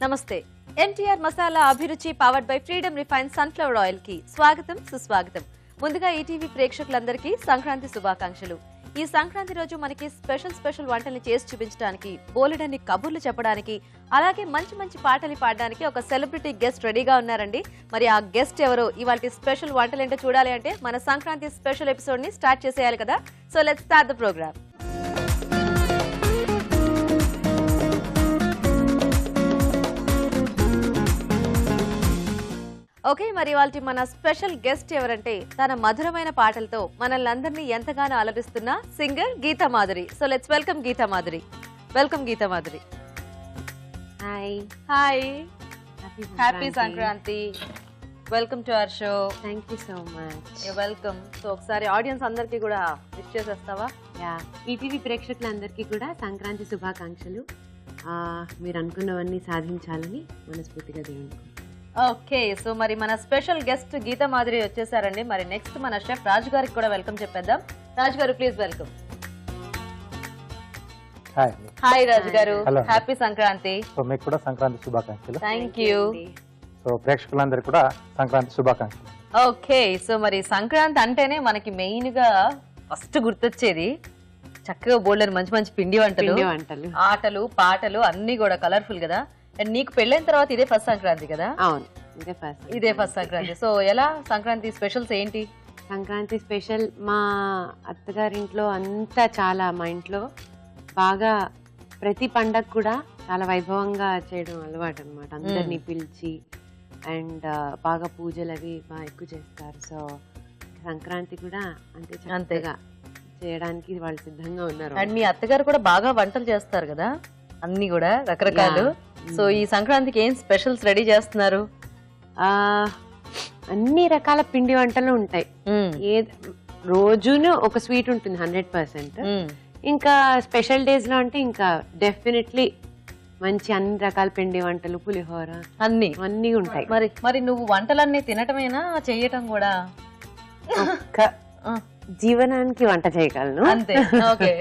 నమస్తే. ఎన్టీఆర్ మసాలా అభిరుచి powered by freedom refine sunflower oil కి స్వాగతం సుస్వాగతం. ముందుగా ఈటీవీ ప్రేక్షకులందరికీ సంక్రాంతి శుభాకాంక్షలు. ఈ సంక్రాంతి రోజు మనకి స్పెషల్ వంటల్ని చేసి చూపించడానికి, బోలెడన్ని కబుర్లు చెప్పడానికి, అలాగే మంచి మంచి పాటలు పాడడానికి ఒక సెలబ్రిటీ గెస్ట్ రెడీగా ఉన్నారండి. మరి ఆ గెస్ట్ ఎవరో, ఇవాళ స్పెషల్ వంటలు ఏంటో చూడాలి అంటే మన సంక్రాంతి స్పెషల్ ఎపిసోడ్ ని స్టార్ట్ చేసేయాలి కదా. So let's start the program. Okay, మరి వాళ్ళ మన స్పెషల్ గెస్ట్ ఎవరంటే తన మధురమైన పాటలతో మనల్ని అందరినీ ఎంతగానో అలరిస్తున్న singer Geeta Madhuri. So let's welcome Geeta Madhuri. Welcome Geeta Madhuri. Hi hi, happy Sankranti. Welcome to our show. Thank you so much. Welcome. So ఒకసారి ఆడియన్స్ అందరికీ కూడా విష్ చేసేస్తావా? యా, ఈటీవీ ప్రేక్షకులందరికీ కూడా సంక్రాంతి శుభాకాంక్షలు. మీరు అనుకున్నవన్నీ సాధించాలని మనస్ఫూర్తిగా దేవుని. ఓకే, సో మరి మన స్పెషల్ గెస్ట్ గీతా మాధురి వచ్చేసారండి. మరి నెక్స్ట్ మన షెఫ్ రాజు గారికి కూడా వెల్కమ్ చెప్పేద్దాం. రాజు గారు ప్లీజ్ వెల్కమ్. హాయ్ రాజు గారు, హ్యాపీ సంక్రాంతి. సో మీకు కూడా సంక్రాంతి శుభాకాంక్షలు. Thank you. సో ప్రేక్షకులందరికీ కూడా సంక్రాంతి శుభాకాంక్షలు. ఓకే, సో మరి సంక్రాంతి అంటేనే మనకి మెయిన్ గా ఫస్ట్ గుర్తొచ్చేది చక్కగా బోల్డర్ మంచి మంచి పిండి వంటలు, ఆటలు పాటలు అన్ని కూడా కలర్ఫుల్ కదా. అండ్ నీకు పెళ్ళైన తర్వాత ఇదే ఫస్ట్ సంక్రాంతి కదా? అవును, ఇదే ఫస్ట్ సంక్రాంతి. సో ఎలా సంక్రాంతి స్పెషల్స్ ఏంటి? సంక్రాంతి స్పెషల్ మా అత్తగారింట్లో అంతా చాలా, మా ఇంట్లో బాగా ప్రతి పండగ కూడా చాలా వైభవంగా చేయడం అలవాటు అనమాట. అందరినీ పిలిచి అండ్ బాగా పూజలు అవి బాగా ఎక్కువ చేస్తారు. సో సంక్రాంతి కూడా అంతేగా చేయడానికి వాళ్ళు సిద్ధంగా ఉన్నారు. అండ్ మీ అత్తగారు కూడా బాగా వంటలు చేస్తారు కదా, అన్ని కూడా రకరకాలు. సో ఈ సంక్రాంతికి ఏం స్పెషల్స్ రెడీ చేస్తున్నారు? అన్ని రకాల పిండి వంటలు ఉంటాయి. రోజును ఒక స్వీట్ ఉంటుంది 100%. ఇంకా స్పెషల్ డేస్ లో అంటే ఇంకా డెఫినెట్లీ మంచి అన్ని రకాల పిండి వంటలు, పులిహోర అన్ని ఉంటాయి. మరి నువ్వు వంటలన్నీ తినటమేనా, చేయటం కూడా? జీవనానికి వంట చేయగలను అంతే. ఓకే,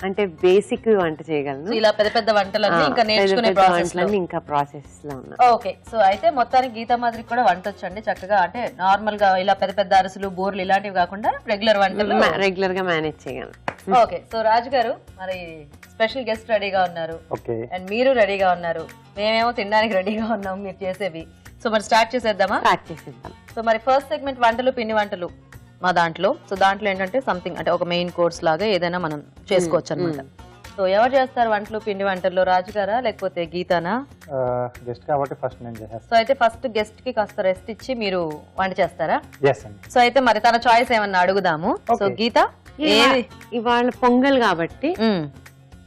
అంటే బేసిక్ వంట చేయగలను. ఇలా పెద్ద పెద్ద వంటలన్నీ ఇంకా నేర్చుకునే ఇంకా ప్రాసెస్ లో ఉన్నా. ఓకే, సో అయితే మొత్తానికి గీతా మాదిరికి కూడా వంట వచ్చండి చక్కగా. అంటే నార్మల్ గా ఇలా పెద్ద పెద్ద అరుసులు, బోర్లు ఇలాంటివి కాకుండా రెగ్యులర్ వంటలు రెగ్యులర్ గా మేనేజ్ చేయగలను. ఓకే, సో రాజు గారు మరి స్పెషల్ గెస్ట్ రెడీగా ఉన్నారు అండ్ మీరు రెడీగా ఉన్నారు, మేమేమో తినడానికి రెడీగా ఉన్నాం మీరు చేసేవి. సో మరి స్టార్ట్ చేసేద్దామా? స్టార్ట్ చేసేద్దాం. సో మరి ఫస్ట్ సెగ్మెంట్ వంటలు పిండి వంటలు మా దాంట్లో. సో దాంట్లో ఏంటంటే సంథింగ్ అంటే ఒక మెయిన్ కోర్స్ లాగా ఏదైనా మనం చేసుకోవచ్చు అనమాట. సో ఎవరు చేస్తారు వంటలు పిండి వంటల్లో, రాజు గారా లేకపోతే గీతానా? గెస్ట్ కాబట్టి ఫస్ట్ నేను చేస్తాను. సో అయితే ఫస్ట్ గెస్ట్ కి కాస్త రెస్ట్ ఇచ్చి మీరు వంట చేస్తారా? yes అండి. సో అయితే మరి తన చాయిస్ ఏమన్నా అడుగుదాము. సో గీత ఇవాళ పొంగల్ కాబట్టి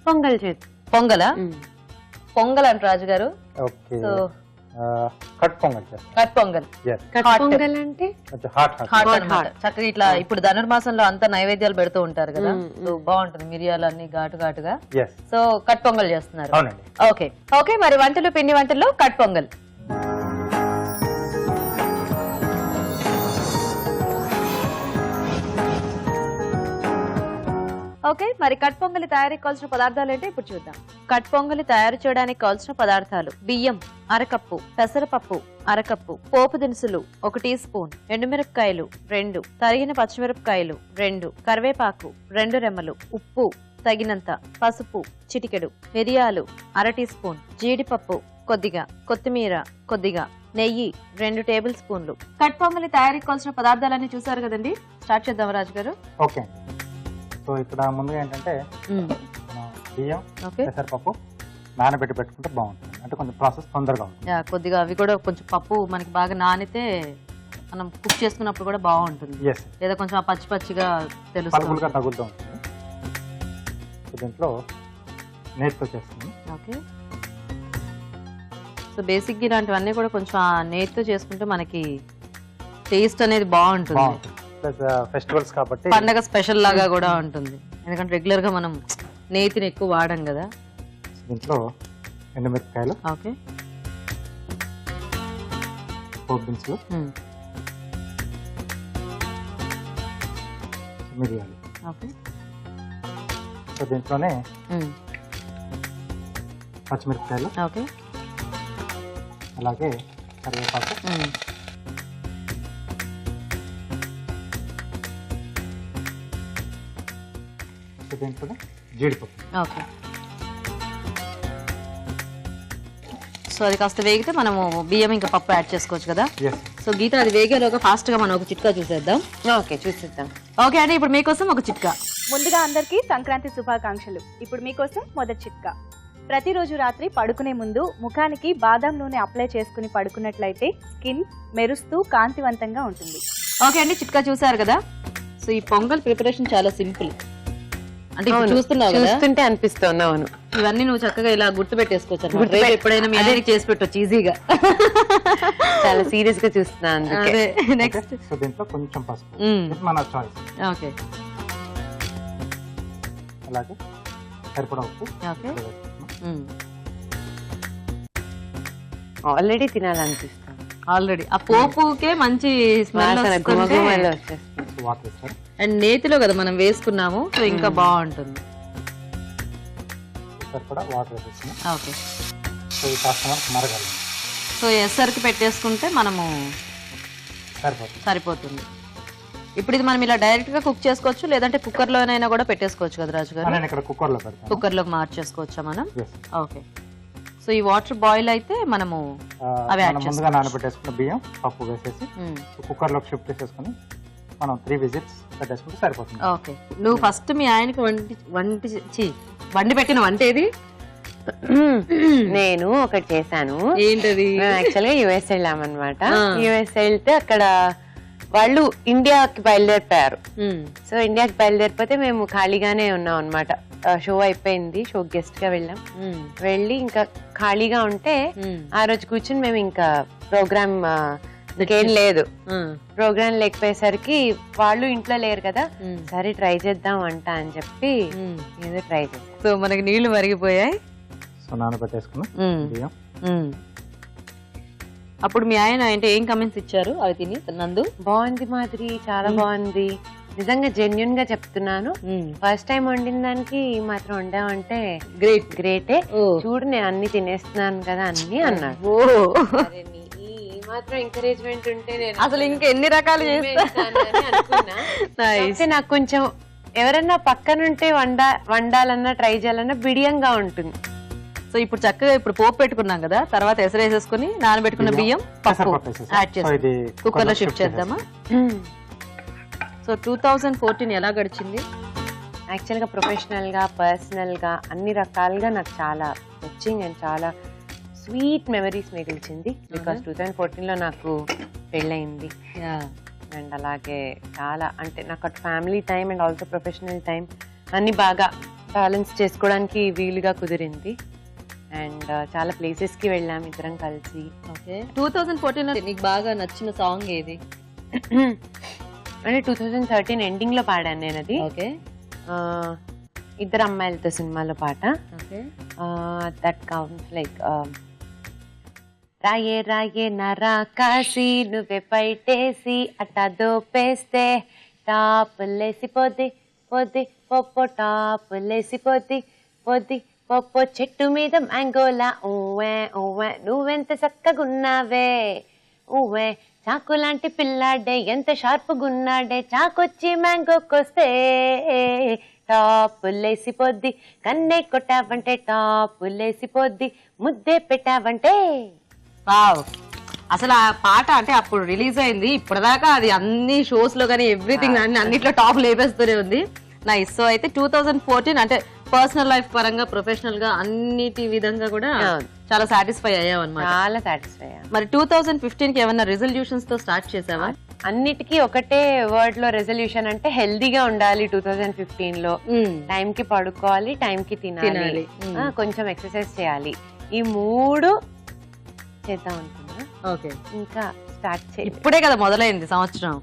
పొంగల్ చేద్దాం. పొంగలా? పొంగల్ అంట రాజు గారు. ఓకే, సో కట్ పొంగల్ చేస్తాను. కట్ పొంగల్. కట్ పొంగల్ అంటే హాట్ అన్నమాట. చక్కగా ఇట్లా ఇప్పుడు ధనుర్మాసంలో అంతా నైవేద్యాలు పెడుతూ ఉంటారు కదా, సో బాగుంటుంది మిరియాలు అన్ని ఘాటుగా. సో కట్ పొంగల్ చేస్తున్నారు. అవునండి. ఓకే ఓకే, మరి వంటలు పిండి వంటల్లో కట్ పొంగల్. ఓకే, మరి కట్ పొంగలి తయారీకి కావాల్సిన పదార్థాలు ఏంటో ఇప్పుడు చూద్దాం. కట్ పొంగలి తయారు చేయడానికి కావాల్సిన పదార్థాలు: బియ్యం అరకప్పు, పెసరపప్పు అరకప్పు, పోపు దినుసులు 1 టీ స్పూన్, ఎండుమిరపకాయలు 2, తరిగిన పచ్చిమిరపకాయలు 2, కరివేపాకు 2 రెమ్మలు, ఉప్పు తగినంత, పసుపు చిటికెడు, మిరియాలు 1 టీ స్పూన్, జీడిపప్పు కొద్దిగా, కొత్తిమీర కొద్దిగా, నెయ్యి 2 టేబుల్ స్పూన్లు. కట్ పొంగలి తయారీకి కావాల్సిన పదార్థాలన్నీ చూసారు కదండి. స్టార్ట్ చేద్దాం రాజు గారు. ఓకే, సో ఇక్కడ ముందుగా ఏంటంటే బియ్యం, పెసరపప్పు నానబెట్టి పెట్టుకుంటే బాగుంటుంది. అంటే కొంచెం ప్రాసెస్ తొందరగా ఉంటుంది. కొద్దిగా అవి కూడా కొంచెం పప్పు మనకి బాగా నానితే మనం కుక్ చేసుకున్నప్పుడు కూడా బాగుంటుంది. లేదా కొంచెం పచ్చి పచ్చిగా తెలుస్తుంది, తగులుతూ ఉంటుంది. దీంట్లో నేతితో చేస్తుంది. ఓకే, సో బేసిక్గా ఇలాంటివన్నీ కూడా కొంచెం ఆ నేతితో చేసుకుంటే మనకి టేస్ట్ అనేది బాగుంటుంది. ఫెస్టివల్స్ కాబట్టి పండగ స్పెషల్ లాగా కూడా ఉంటుంది, ఎందుకంటే రెగ్యులర్ గా మనం నేతిని ఎక్కువ వాడం కదా. దీంట్లో ఎండుమిరపకాయలు, ఓకే, పోపు దినుసులు, మిరియాలు. ఓకే, సో దీంట్లోనే పచ్చిమిరపకాయలు, ఓకే, అలాగే కరివేపాకు, దీంట్లో జీడిపప్పు. ఓకే. సో అది కాస్త వేగితే మనము బియ్యం ఇంకా పప్పు యాడ్ చేసుకోవచ్చు కదా. ఎస్. సో గీత అది వేగేలోగా ఫాస్ట్ గా మనం ఒక చిట్కా చూసేద్దాం. ఓకే, చూసిద్దాం. ఓకే అండి, ఇప్పుడు మీకోసం ఒక చిట్కా. ముందుగా అందరికీ సంక్రాంతి శుభాకాంక్షలు. ఇప్పుడు మీకోసం మొదటి చిట్కా. ప్రతిరోజు రాత్రి పడుకునే ముందు ముఖానికి బాదం నూనె అప్లై చేసుకుని పడుకున్నట్లయితే స్కిన్ మెరుస్తూ కాంతివంతంగా ఉంటుంది. ఓకే అండి, చిట్కా చూసారు కదా. సో ఈ పొంగల్ ప్రిపరేషన్ చాలా సింపుల్. అంటే ఇప్పుడు చూస్తున్నావు కదా, చూస్తుంటే అనిపిస్తుంది. అవును, ఇవన్నీ నువ్వు చక్కగా ఇలా గుర్తు పెట్టేసుకోవచ్చు. రేపు ఎప్పుడైనా మీ ఆయనకి చేసి పెట్టవచ్చు ఈజీగా. చాలా సీరియస్ గా చూస్తున్నా. అదే నెక్స్ట్. సో దీంట్లో కొంచెం పసుపు, ఇది మన చాయిస్. ఓకే. అలాగే సరిపడా ఉప్పు. ఓకే. ఆల్రెడీ తినాలనిపిస్తుంది. ఆల్రెడీ ఆ పోపుకే మంచి స్మెల్ వచ్చేస్తుంది. వాటర్ వేస్తారు. అండ్ నేతిలో కదా మనం వేసుకున్నాము, సో ఇంకా బాగుంటుంది. సరిపడా వాటర్ వేసేస్తున్నాం. ఓకే. సో ఇది కాస్త మరగాలి. సో ఎసరికి పెట్టేసుకుంటే మనము సరిపోతుంది. ఇప్పుడు ఇది మనం ఇలా డైరెక్ట్ గా కుక్ చేసుకోవచ్చు, లేదంటే కుక్కర్ లోనైనా కూడా పెట్టేసుకోవచ్చు కదా రాజు గారు. నేను ఇక్కడ కుక్కర్ లో పెడతాను. కుక్కర్ లో మార్చేసుకోవచ్చా మనం? Yes. ఓకే. సో ఈ వాటర్ బాయిల్ అయితే మనము అవి యాడ్ ముందుగా నానబెట్టేసుకున్న బియ్యం పప్పు వేసేసి కుక్కర్ లోకి షిఫ్ట్ చేసేసుకుని మనం 3 విజిల్స్ పెట్టేసుకుంటే సరిపోతుంది. ఓకే. నువ్వు ఫస్ట్ మీ ఆయనకి వండి పెట్టిన వంట ఏది? నేను ఒకటి చేశాను. ఏంటది? యాక్చువల్ గా యుఎస్ వెళ్ళామన్నమాట. యుఎస్ వెళ్తే అక్కడ వాళ్ళు ఇండియాకి బయలుదేరిపోయారు. సో ఇండియాకి బయలుదేరిపోతే మేము ఖాళీగానే ఉన్నాం అనమాట. షో అయిపోయింది, షో గెస్ట్ గా వెళ్ళాం. వెళ్ళి ఇంకా ఖాళీగా ఉంటే ఆ రోజు కూర్చుని మేము ఇంకా ప్రోగ్రామ్ ఏం లేదు. ప్రోగ్రామ్ లేకపోయేసరికి వాళ్ళు ఇంట్లో లేరు కదా, సరే ట్రై చేద్దాం వంట అని చెప్పి ఏదో ట్రై చేద్దాం. సో మనకి నీళ్లు మరిగిపోయాయి. సో నానబెట్టేసుకున్నాం బియ్యం. అప్పుడు మీ ఆయన అంటే ఏం కమెంట్స్ ఇచ్చారు అవి తిని? నందు బాగుంది మాదిరి, చాలా బాగుంది, నిజంగా జెన్యున్ గా చెప్తున్నాను. ఫస్ట్ టైం వండిన దానికి ఈ మాత్రం వండామంటే గ్రేటే. చూడు నేను అన్ని తినేస్తున్నాను కదా అన్ని అన్నాడు. ఈ మాత్రం ఎంకరేజ్మెంట్ ఉంటే నేను అసలు ఇంకా ఎన్ని రకాలు అనుకున్నా. నాకు కొంచెం ఎవరన్నా పక్కనుంటే వండాలన్నా ట్రై చేయాలన్నా బిడియంగా ఉంటుంది. సో ఇప్పుడు చక్కగా ఇప్పుడు పోపు పెట్టుకున్నాం కదా, తర్వాత ఎసరేసేసుకుని నానబెట్టుకున్న బియ్యం పప్పు యాడ్ చేసి కుక్కర్ లో షిఫ్ట్ చేద్దామా? సో 2014 ఎలా గడిచింది? యాక్చువల్గా ప్రొఫెషనల్ గా పర్సనల్ గా అన్ని రకాలుగా నాకు చాలా టచింగ్ అండ్ చాలా స్వీట్ మెమరీస్ మిగిల్చింది. బికాస్ 2014 లో నాకు పెళ్ళయింది. అండ్ అలాగే చాలా అంటే నాకు అటు family time and also professional time అన్ని బాగా బ్యాలెన్స్ చేసుకోవడానికి వీలుగా కుదిరింది. అండ్ చాలా ప్లేసెస్ కి వెళ్ళాం ఇద్దరం కలిసి. ఓకే. 2014 లో నీకు బాగా నచ్చిన సాంగ్ ఏది? అంటే 2013 ఎండింగ్ లో పాడాను నేను అది. ఓకే. ఇద్దరు అమ్మాయిలతో సినిమాలో పాట. దట్ కౌంట్స్ లైక్ రాయే రాయే నరా కాసి నువ్వే పైటేసి అట్టా దోపేస్తే టాప్ లేసిపోద్ది పొద్ది పొప్పో టాప్ లేసిపోద్ది పొద్ది పొప్పో చెట్టు మీద మ్యాంగోలా ఊవే ఊవే నువ్వెంత చక్కగున్నావే ఊవే చాకు లాంటి పిల్లాడే ఎంత షార్ప్గున్నాడే చాకొచ్చి మ్యాంగోకొస్తే టాప్ లేసిపోద్ది కన్నే కొట్టావంటే టాప్ లేసిపోద్ది ముద్దే పెట్టావంటే. వావ్, అసలు ఆ పాట అంటే అప్పుడు రిలీజ్ అయింది, ఇప్పటిదాకా అది అన్ని షోస్ లో కానీ ఎవ్రీథింగ్ అన్నిట్లో టాప్ లేపేస్తూనే ఉంది. నైస్. సో అయితే 2014 అంటే పర్సనల్ లైఫ్ పరంగా ప్రొఫెషనల్ గా అన్నిటి విధంగా కూడా చాలా సాటిస్ఫై అయ్యావు అనమాట. చాలా సాటిస్ఫై అయ్యా. మరి 2015 కి ఏమన్నా రెజల్యూషన్స్ తో స్టార్ట్ చేసావా? అన్నిటికీ ఒకటే వర్డ్ లో రెజల్యూషన్ అంటే హెల్దీగా ఉండాలి. 2015 లో టైం కి పడుకోవాలి, టైం కి తినాలి, కొంచెం ఎక్సర్సైజ్ చేయాలి. ఈ 3 చేద్దాం అనుకున్నా. ఓకే. ఇంకా స్టార్ట్ చేయాలి. ఇప్పుడే కదా మొదలైంది సంవత్సరం.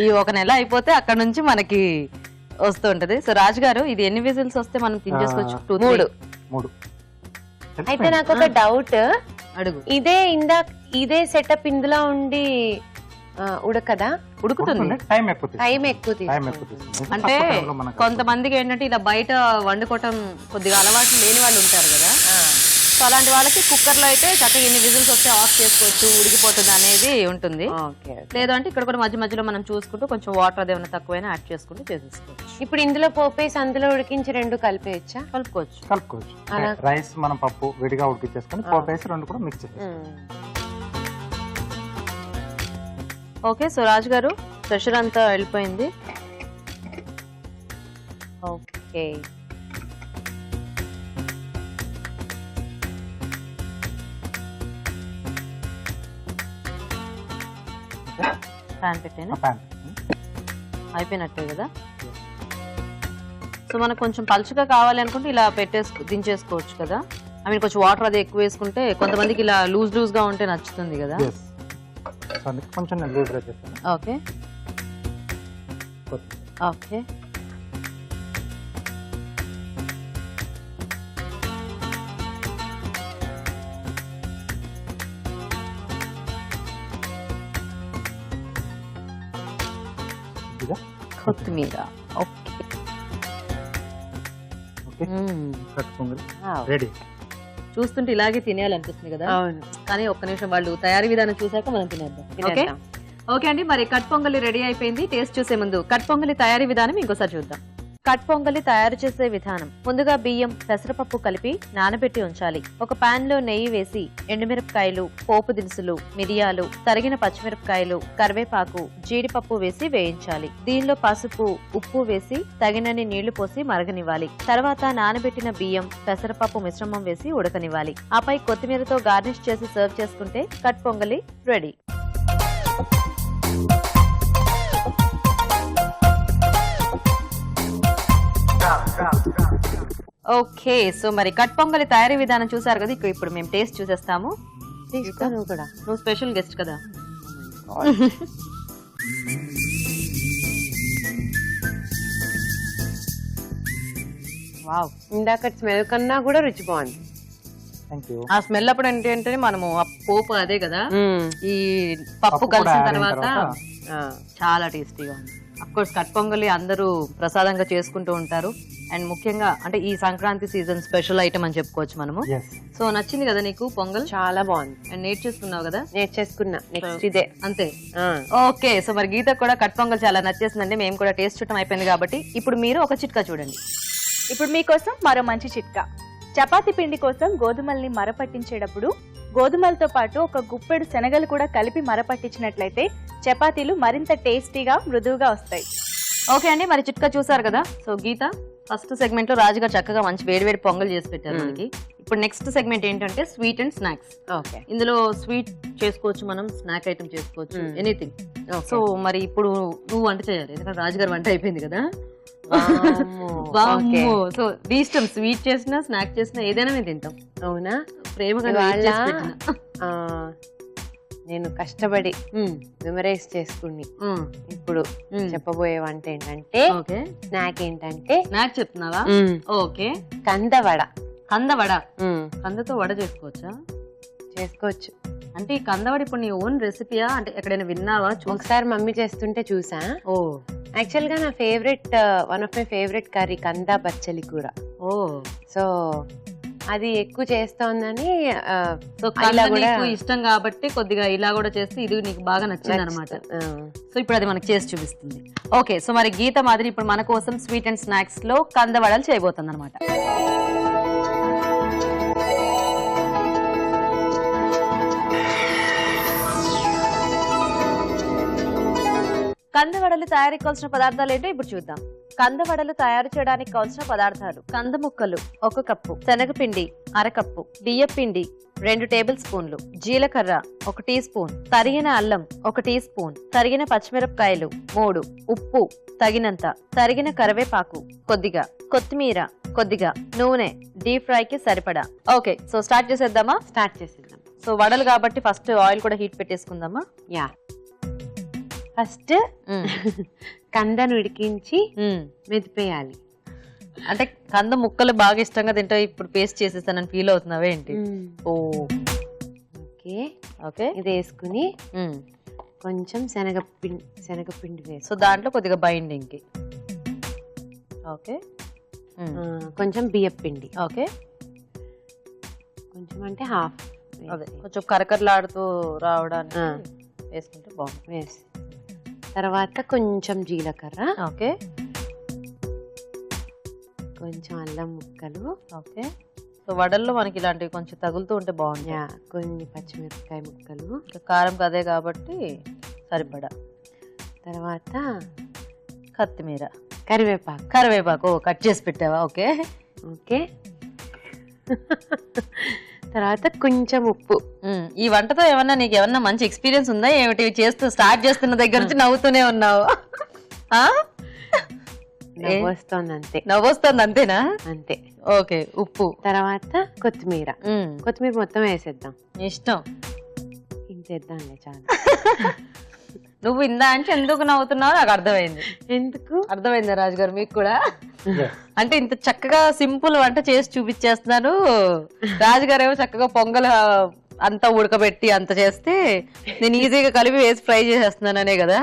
ఈ ఒక నెల అయిపోతే అక్కడ నుంచి మనకి వస్తూ ఉంటది. సో రాజు గారు, ఇది ఎన్ని విజిల్స్ వస్తే మనం తినేసుకోవచ్చు? 3. అయితే నాకు ఒక డౌట్, అడుగు. ఇదే సెటప్ ఇందులో ఉండి ఉడకదా? ఉడుకుతుంది, టైం ఎక్కువ తీసుకుంటుంది. అంటే కొంతమందికి ఏంటంటే ఇలా బయట వండుకోవటం కొద్దిగా అలవాటు లేని వాళ్ళు ఉంటారు కదా, సో అలాంటి వాళ్ళకి కుక్కర్లో అయితే చక్కగా ఎన్ని విజిల్స్ వస్తే ఆఫ్ చేసుకోవచ్చు, ఉడికిపోతుంది అనేది ఉంటుంది. ఓకే. లేదు అంటే ఇక్కడ కూడా మధ్య మధ్యలో మనం చూసుకుంటూ కొంచెం వాటర్ అదేమైనా తక్కువైనా యాడ్ చేసుకుంటూ చేసేసుకోవచ్చు. ఇప్పుడు ఇందులో పోపేసి అందులో ఉడికించి రెండు కలిపేయచ్చా? కలుపుకోవచ్చు. రైస్ మనం పప్పు విడిగా ఉడికించేసుకొని పోపేసి రెండు కూడా మిక్స్ చేసేసుకోవచ్చు. ఓకే, సో రాజు గారు ప్రెషర్ అంతా వెళ్ళిపోయింది. ఓకే, ప్యాన్ పెట్టాను, అయిపోయినట్టే కదా. సో మనకు కొంచెం పలుచగా కావాలి అనుకుంటే ఇలా దించేసుకోవచ్చు కదా. ఐ మీన్ కొంచెం వాటర్ అది ఎక్కువ వేసుకుంటే కొంతమందికి ఇలా లూజ్ గా ఉంటే నచ్చుతుంది కదా. కొంచెం లూజ్ గా చేస్తాను. ఓకే ఓకే, కొత్తిమీర. ఓకే, కట్టు పొంగలి రెడీ. చూస్తుంటే ఇలాగే తినేయాలనిపిస్తుంది కదా. అవును, కానీ ఒక్క నిమిషం వాళ్ళు తయారీ విధానం చూసాక మనం తినేద్దాం. ఓకే ఓకే అండి, మరి కట్ పొంగలి రెడీ అయిపోయింది. టేస్ట్ చూసే ముందు కట్ పొంగలి తయారీ విధానం ఇంకోసారి చూద్దాం. కట్ పొంగలి తయారు చేసే విధానం: ముందుగా బియ్యం, పెసరపప్పు కలిపి నానబెట్టి ఉంచాలి. ఒక పాన్ లో నెయ్యి వేసి ఎండుమిరపకాయలు, పోపు దినుసులు, మిరియాలు, తరిగిన పచ్చిమిరపకాయలు, కరివేపాకు, జీడిపప్పు వేసి వేయించాలి. దీనిలో పసుపు, ఉప్పు వేసి తగినన్ని నీళ్లు పోసి మరగనివ్వాలి. తర్వాత నానబెట్టిన బియ్యం, పెసరపప్పు మిశ్రమం వేసి ఉడకనివ్వాలి. ఆపై కొత్తిమీరతో గార్నిష్ చేసి సర్వ్ చేసుకుంటే కట్ పొంగలి రెడీ. ఓకే, సో మరి కట్ పొంగలి తయారీ విధానం చూసారు కదా. ఇప్పుడు మేము టేస్ట్ చూసేస్తాము. నువ్వు స్పెషల్ గెస్ట్ కదా. వావ్, ఇందాక స్మెల్ కన్నా కూడా రుచి బాగుంది. ఆ స్మెల్ అప్పుడు ఏంటంటే మనము ఆ పోపు అదే కదా, ఈ పప్పు కలిసిన తర్వాత చాలా టేస్టీగా ఉంది. అఫ్ కోర్స్ కట్ పొంగలి అందరూ ప్రసాదంగా చేసుకుంటూ ఉంటారు. అండ్ ముఖ్యంగా అంటే ఈ సంక్రాంతి సీజన్ స్పెషల్ ఐటమ్ అని చెప్పుకోవచ్చు మనము. సో నచ్చింది కదా నీకు పొంగల్? చాలా బాగుంది. అండ్ నేర్చేసుకున్నావు కదా? నేర్చేసుకున్నా. నెక్స్ట్ ఇదే అంతే. ఓకే, సో మరి గీత కూడా కట్ పొంగల్ చాలా నచ్చేసిందండి. మేము కూడా టేస్ట్ చూడటం అయిపోయింది కాబట్టి ఇప్పుడు మీరు ఒక చిట్కా చూడండి. ఇప్పుడు మీకోసం మరో మంచి చిట్కా. చపాతీ పిండి కోసం గోధుమల్ని మరపట్టించేటప్పుడు గోధుమలతో పాటు ఒక గుప్పెడు శనగలు కూడా కలిపి మరపట్టించినట్లయితే చపాతీలు మరింత టేస్టీగా, మృదువుగా వస్తాయి. ఓకే అండి, మరి చిట్కా చూసారు కదా. సో గీత ఫస్ట్ సెగ్మెంట్ లో రాజుగారు చక్కగా మంచి వేడివేడి పొంగల్ చేసి పెట్టారు మనకి. ఇప్పుడు నెక్స్ట్ సెగ్మెంట్ ఏంటంటే స్వీట్ అండ్ స్నాక్స్. ఓకే, ఇందులో స్వీట్ చేసుకోవచ్చు, మనం స్నాక్ ఐటమ్ చేసుకోవచ్చు, ఎనీథింగ్. సో మరి ఇప్పుడు నువ్వు వంట చేయాలి, ఎందుకంటే రాజుగారు వంట అయిపోయింది కదా. సో నీ ఇష్టం, స్వీట్ చేసినా స్నాక్ చేసినా ఏదైనా మేము తింటాం. అవునా? ప్రేమగా నేను కష్టపడి మెమరైజ్ చేసుకుని ఇప్పుడు చెప్పబోయే వంట ఏంటంటే, స్నాక్ ఏంటంటే, స్నాక్ చెప్తున్నావా? ఓకే, కందవడ. కందవడ, కందతో వడ చేసుకోవచ్చా? చేసుకోవచ్చు. అంటే ఈ కందవడ ఇప్పుడు నీ ఓన్ రెసిపీయా, అంటే ఎక్కడైనా విన్నావా? ఒకసారి మమ్మీ చేస్తుంటే చూసా. ఓ, యాక్చువల్ గా నా favourite, one of my favourite curry కంద బచ్చలి కూర. ఓ, సో అది ఎక్కువ చేస్తోందని, సో నీకు ఇష్టం కాబట్టి కొద్దిగా ఇలా కూడా చేస్తే ఇది నీకు బాగా నచ్చింది అనమాట. సో ఇప్పుడు అది మనకి చేసి చూపిస్తుంది. ఓకే, సో మరి గీత మాదిరి ఇప్పుడు మన కోసం స్వీట్ అండ్ స్నాక్స్ లో కందవడలు చేయబోతుంది అనమాట. కందవడలు తయారీకి కావాల్సిన పదార్థాలు ఏంటో ఇప్పుడు చూద్దాం. కందవడలు తయారు చేయడానికి కావాల్సిన పదార్థాలు: కంద ముక్కలు 1 కప్పు, శనగపిండి అరకప్పు, బియ్యపిండి 2 టేబుల్ స్పూన్లు, జీలకర్ర 1 టీ స్పూన్, తరిగిన అల్లం 1 టీ స్పూన్, తరిగిన పచ్చిమిరపకాయలు 3, ఉప్పు తగినంత, తరిగిన కరివేపాకు కొద్దిగా, కొత్తిమీర కొద్దిగా, నూనె డీప్ ఫ్రై కి సరిపడా. ఓకే, సో స్టార్ట్ చేసేద్దామా? స్టార్ట్ చేసేద్దాం. సో వడలు కాబట్టి ఫస్ట్ ఆయిల్ కూడా హీట్ పెట్టేసుకుందామా? యా, ఫస్ట్ కందను ఉడికించి మెదిపేయాలి. అంటే కంద ముక్కలు బాగా ఇష్టంగా తింటా, ఇప్పుడు పేస్ట్ చేసేసానని ఫీల్ అవుతున్నావే ఏంటి? ఓ, ఓకే ఓకే, ఇది వేసుకుని కొంచెం శనగపిండి వేసి, సో దాంట్లో కొద్దిగా బైండింగ్ కి. ఓకే, కొంచెం బియ్యపిండి. ఓకే, కొంచెం అంటే హాఫ్ అదే కొంచెం కరకరలాడుతూ రావడానికి వేసుకుంటే బాగుంటుంది. వేసి తర్వాత కొంచెం జీలకర్ర, ఓకే కొంచెం అల్లం ముక్కలు, ఓకే. సో వడల్లో మనకి ఇలాంటివి కొంచెం తగులుతూ ఉంటే బాగుంటుంది. కొన్ని పచ్చిమిరపకాయ ముక్కలు, కారం కదే కాబట్టి సరిపడా. తర్వాత కొత్తిమీర, కరివేపాకు కట్ చేసి పెట్టావా? Okay okay. తర్వాత కొంచెం ఉప్పు. ఈ వంటతో ఏమన్నా నీకు ఏమన్నా మంచి ఎక్స్పీరియన్స్ ఉందా ఏమిటి? స్టార్ట్ చేస్తున్న దగ్గర నుంచి నవ్వుతూనే ఉన్నావు. వస్తుంది అంతే. నవ్వొస్తుంది అంతేనా? అంతే. ఓకే. ఉప్పు, తర్వాత కొత్తిమీర మొత్తం వేసేద్దాం. ఇష్టం ఇంతేద్దాంలే చాలా. నువ్వు ఇందా అంటే ఎందుకు నవ్వుతున్నావు నాకు అర్థమైంది. ఎందుకు అర్థమైందా రాజుగారు మీకు కూడా? అంటే ఇంత చక్కగా సింపుల్ వంట చేసి చూపించేస్తున్నాను, రాజుగారు ఏమో చక్కగా పొంగల్ అంతా ఉడకబెట్టి అంత చేస్తే నేను ఈజీగా కలిపి వేసి ఫ్రై చేసేస్తున్నాననే కదా.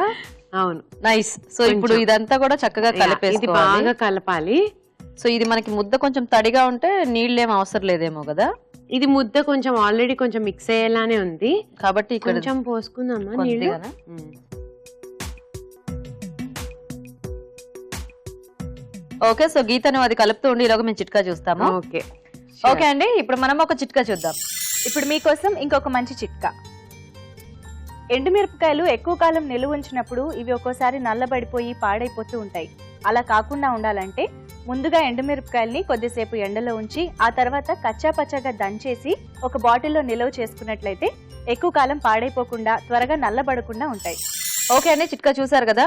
అవును, నైస్. సో ఇప్పుడు ఇదంతా కూడా చక్కగా కలిపేసి బాగా కలపాలి. సో ఇది మనకి ముద్ద కొంచెం తడిగా ఉంటే నీళ్ళు ఏం అవసరం లేదేమో కదా. ఇది ముద్ద కొంచెం ఆల్రెడీ కొంచెం మిక్స్ అయ్యేలానే ఉంది కాబట్టి ఇక్కడ కొంచెం పోసుకుందామా నీళ్ళు. ఓకే. సో గీతను అది కలుపుతూ ఉండి ఈలోగా మేము చిట్కా చూస్తాము. ఓకే ఓకే అండి, ఇప్పుడు మనం ఒక చిట్కా చూద్దాం. ఇప్పుడు మీకోసం ఇంకొక మంచి చిట్కా. ఎండుమిరపకాయలు ఎక్కువ కాలం నిలువ ఉంచినప్పుడు ఇవి ఒక్కోసారి నల్లబడిపోయి పాడైపోతూ ఉంటాయి. అలా కాకుండా ఉండాలంటే ముందుగా ఎండుమిరపకాయల్ని కొద్దిసేపు ఎండలో ఉంచి ఆ తర్వాత కచ్చా పచ్చాగా దంచేసి ఒక బాటిల్లో నిల్వ చేసుకున్నట్లయితే ఎక్కువ కాలం పాడైపోకుండా త్వరగా నల్లబడకుండా ఉంటాయి. ఓకే అండి, చిట్కా చూసారు కదా.